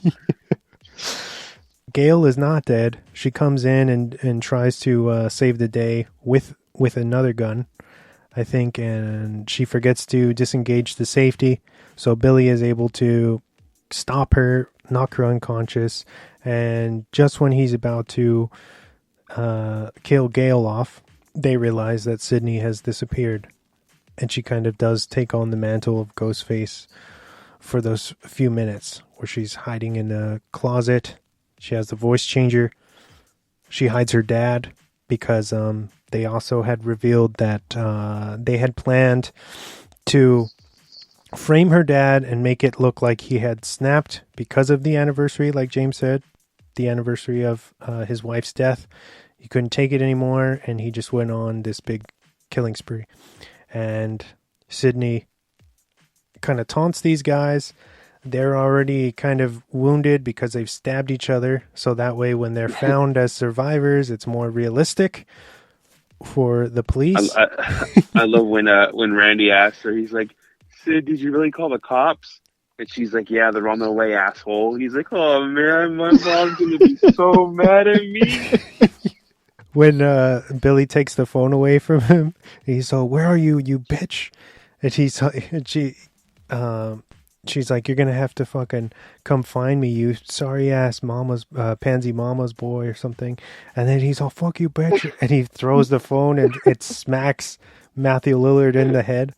Gail is not dead. She comes in and tries to save the day with another gun, I think, and she forgets to disengage the safety. So Billy is able to stop her, knock her unconscious, and just when he's about to kill Gail off, they realize that Sydney has disappeared. And she kind of does take on the mantle of Ghostface for those few minutes where she's hiding in a closet. She has the voice changer. She hides her dad because they also had revealed that they had planned to frame her dad and make it look like he had snapped because of the anniversary, like James said, the anniversary of his wife's death. He couldn't take it anymore, and he just went on this big killing spree. And Sydney kind of taunts these guys. They're already kind of wounded because they've stabbed each other. So that way, when they're found as survivors, it's more realistic for the police. I love when Randy asks her, he's like, Sid, did you really call the cops? And she's like, yeah, they're on their way, asshole. He's like, oh man, my mom's gonna be so mad at me. When Billy takes the phone away from him, he's all, where are you, you bitch? And she's like, you're going to have to fucking come find me, you sorry ass mama's, pansy mama's boy or something. And then he's all, fuck you, bitch. And he throws the phone and it smacks Matthew Lillard in the head.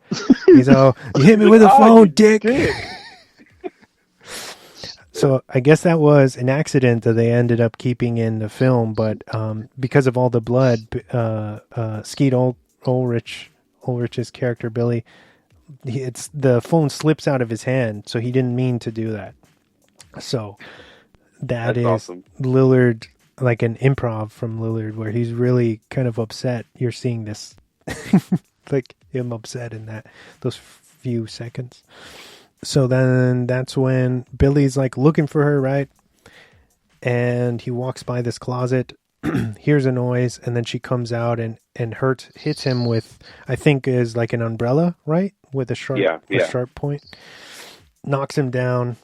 He's all, you hit me with the phone, dick. So I guess that was an accident that they ended up keeping in the film, but because of all the blood, Skeet Ulrich's character Billy, the phone slips out of his hand, so he didn't mean to do that. So that's awesome. Lillard, like an improv from Lillard, where he's really kind of upset. You're seeing this, like him upset in those few seconds. So then that's when Billy's like looking for her, right? And he walks by this closet, hears a noise, and then she comes out and hits him with, I think is like an umbrella, right? With a sharp point. Knocks him down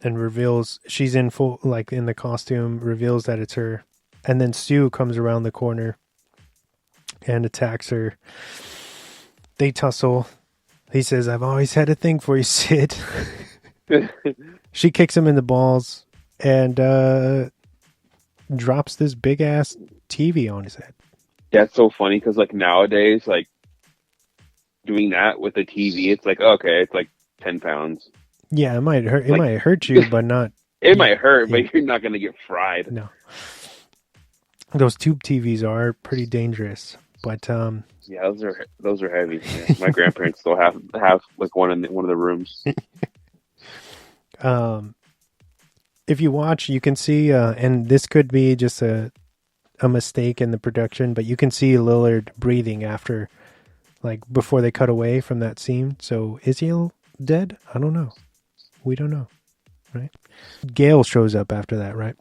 and reveals she's in full, like in the costume, reveals that it's her. And then Stu comes around the corner and attacks her. They tussle. He says, I've always had a thing for you, Sid. She kicks him in the balls and drops this big ass TV on his head. Yeah, it's so funny because like nowadays, like doing that with a TV, it's like, okay, it's like 10 pounds. Yeah, it might hurt. It might hurt you, but not. It might hurt, but you're not going to get fried. No. Those tube TVs are pretty dangerous, but Yeah, those are heavy. Yeah. My grandparents still have like one in one of the rooms. if you watch, you can see, and this could be just a mistake in the production, but you can see Lillard breathing after, like, before they cut away from that scene. So is he dead? I don't know. We don't know, right? Gale shows up after that, right?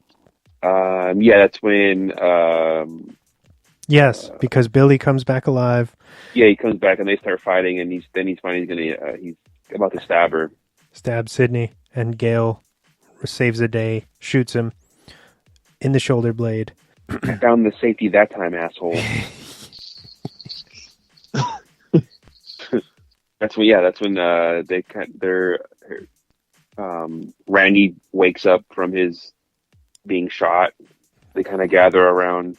Yeah, that's when. Yes, because Billy comes back alive. Yeah, he comes back and they start fighting, and he's gonna he's about to stab her. Stabs Sydney, and Gale saves the day, shoots him in the shoulder blade. I found the safety that time, asshole. That's when Randy wakes up from his being shot. They kind of gather around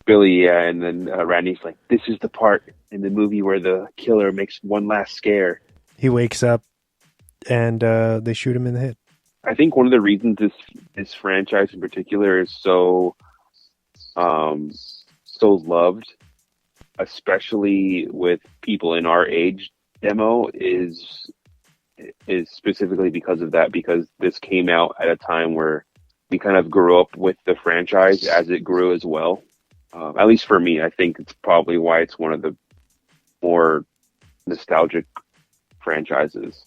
Billy, and then Randy's like, "This is the part in the movie where the killer makes one last scare." He wakes up, and they shoot him in the head. I think one of the reasons this franchise in particular is so loved, especially with people in our age demo, is specifically because of that. Because this came out at a time where we kind of grew up with the franchise as it grew as well. At least for me, I think it's probably why it's one of the more nostalgic franchises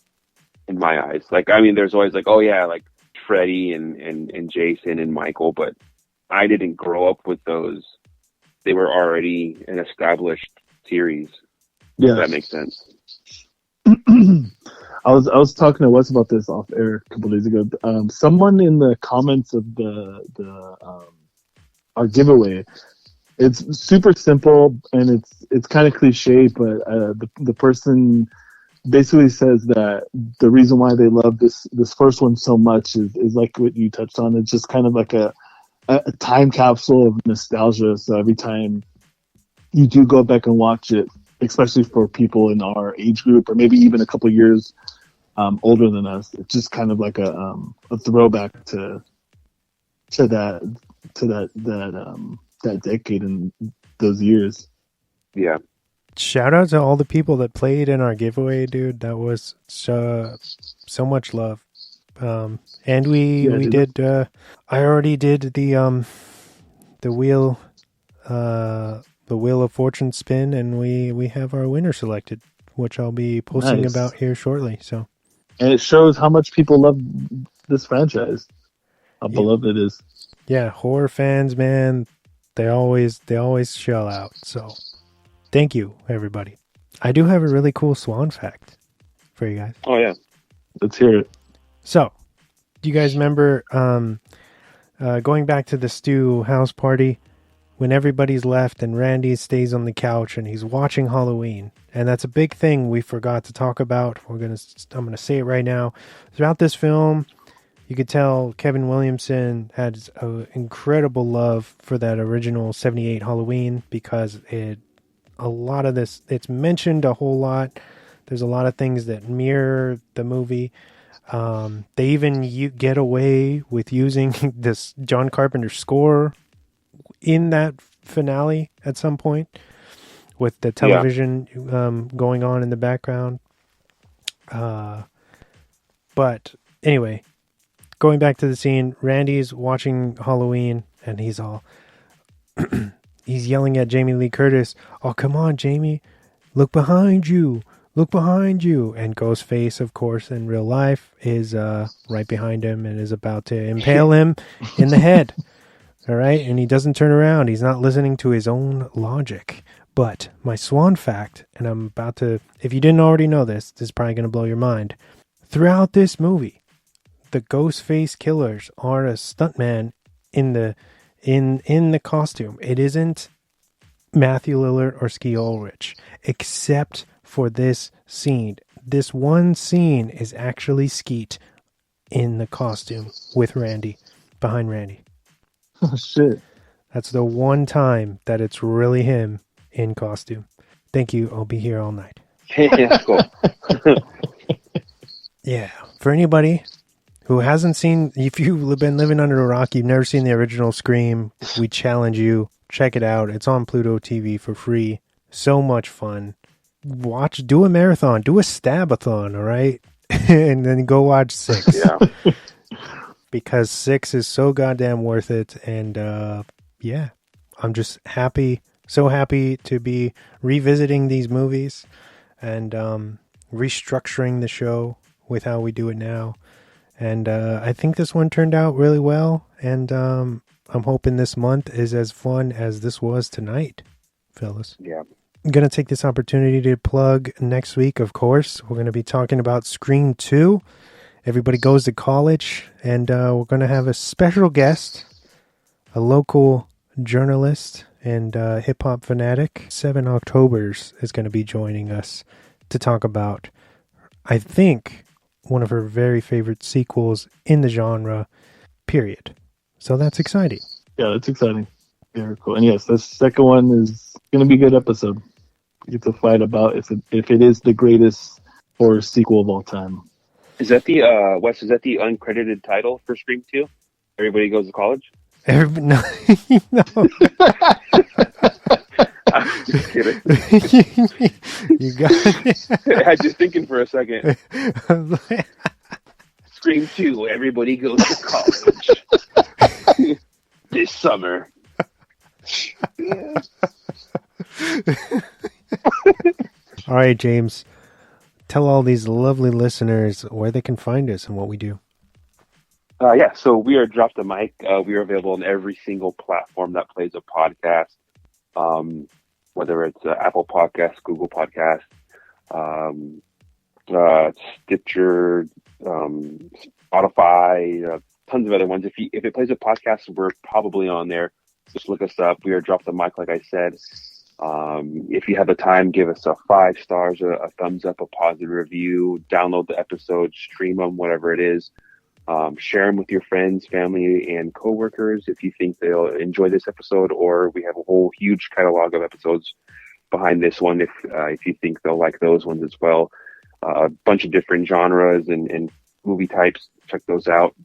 in my eyes. Like, I mean, there's always like, oh yeah, like Freddy and Jason and Michael, but I didn't grow up with those. They were already an established series. Yeah, if that makes sense. I was talking to Wes about this off air a couple days ago. Someone in the comments of our giveaway, it's super simple and it's kind of cliche, but the person basically says that the reason why they love this first one so much is like what you touched on. It's just kind of like a time capsule of nostalgia. So every time you do go back and watch it, especially for people in our age group or maybe even a couple years older than us, it's just kind of like a throwback to that decade and those years. Yeah. Shout out to all the people that played in our giveaway, dude. That was so much love. And we did. I already did the wheel of fortune spin, and we have our winner selected, which I'll be posting about here shortly. So, and it shows how much people love this franchise, how beloved it is. Yeah, horror fans, man, they always shell out. So, thank you, everybody. I do have a really cool Swan fact for you guys. Oh yeah, let's hear it. So, do you guys remember going back to the Stu house party when everybody's left and Randy stays on the couch and he's watching Halloween? And that's a big thing we forgot to talk about. I'm gonna say it right now. Throughout this film, you could tell Kevin Williamson had an incredible love for that original 78 Halloween because a lot of this, it's mentioned a whole lot. There's a lot of things that mirror the movie. They even get away with using this John Carpenter score in that finale at some point with the television going on in the background. But anyway, going back to the scene, Randy's watching Halloween and he's all he's yelling at Jamie Lee Curtis, "Oh, come on, Jamie, look behind you. Look behind you." And Ghostface, of course, in real life, is right behind him and is about to impale him in the head. All right? And he doesn't turn around. He's not listening to his own logic. But my Swan fact, and I'm about to, if you didn't already know this is probably going to blow your mind. Throughout this movie, the Ghostface killers are a stuntman in the costume. It isn't Matthew Lillard or Ski Ulrich, except for this scene. This one scene is actually Skeet in the costume with Randy, behind Randy. Oh, shit. That's the one time that it's really him in costume. Thank you. I'll be here all night. Yeah, cool. Yeah. For anybody who hasn't seen, if you've been living under a rock, you've never seen the original Scream, we challenge you. Check it out. It's on Pluto TV for free. So much fun. Do a marathon. Do a Stab-athon, all right? And then go watch 6. Yeah. Because 6 is so goddamn worth it. And yeah, I'm just happy, so happy to be revisiting these movies and restructuring the show with how we do it now. And I think this one turned out really well. And I'm hoping this month is as fun as this was tonight, fellas. Yeah. I'm going to take this opportunity to plug next week, of course. We're going to be talking about Scream 2. Everybody goes to college. And we're going to have a special guest, a local journalist and hip-hop fanatic. 7 Octobers is going to be joining us to talk about, I think, one of her very favorite sequels in the genre, period. So that's exciting. Yeah, that's exciting. Very cool. And yes, this second one is going to be a good episode. We get to fight about if it is the greatest horror sequel of all time. Is that the Wes? Is that the uncredited title for Scream 2? Everybody goes to college. No. I'm just kidding. You got it. I was just thinking for a second. Scream 2, everybody goes to college. This summer. All right, James. Tell all these lovely listeners where they can find us and what we do. Yeah, so we are Drop the Mic. We are available on every single platform that plays a podcast, whether it's Apple Podcasts, Google Podcasts, Stitcher, Spotify, tons of other ones. If it plays a podcast, we're probably on there. Just look us up. We are Drop the Mic, like I said. If you have the time, give us a 5 stars, a thumbs up, a positive review, download the episodes, stream them, whatever it is. Share them with your friends, family, and coworkers if you think they'll enjoy this episode, or we have a whole huge catalog of episodes behind this one if you think they'll like those ones as well. A bunch of different genres and movie types. Check those out.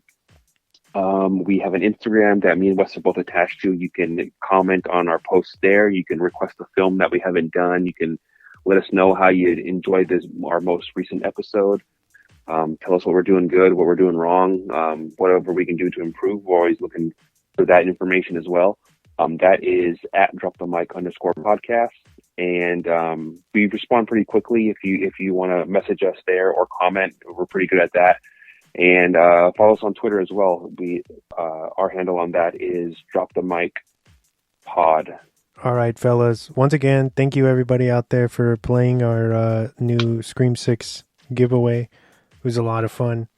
We have an Instagram that me and Wes are both attached to. You can comment on our posts there. You can request a film that we haven't done. You can let us know how you enjoyed our most recent episode. Tell us what we're doing good, what we're doing wrong, whatever we can do to improve. We're always looking for that information as well. That is at @dropthemic_podcast. And we respond pretty quickly if you want to message us there or comment. We're pretty good at that. And follow us on Twitter as well. Our handle on that is @dropthemicpod. All right, fellas. Once again, thank you everybody out there for playing our new Scream 6 giveaway. It was a lot of fun.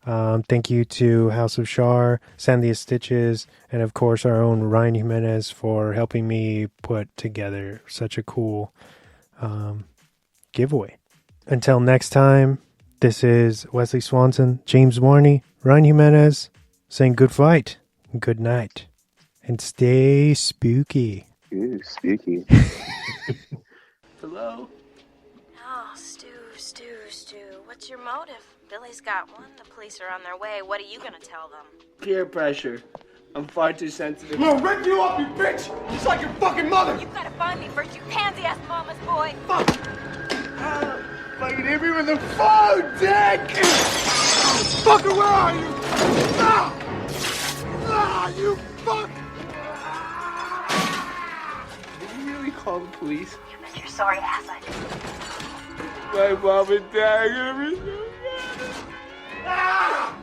Thank you to House of Shar, Sandia Stitches, and of course our own Ryan Jimenez for helping me put together such a cool giveaway. Until next time, this is Wesley Swanson, James Warney, Ryan Jimenez saying good fight, good night, and stay spooky. Ooh, spooky. Hello? Oh, Stu. What's your motive? Billy's got one. The police are on their way. What are you gonna tell them? Peer pressure. I'm far too sensitive. I'm gonna rip you up, you bitch! Just like your fucking mother! You gotta find me first, you pansy-ass mama's boy! Fuck! Fucking hit me with the phone, dick! Fucker, where are you? You fuck! Did you really call the police? You bet your sorry ass I did. My mom and dad are gonna be so mad.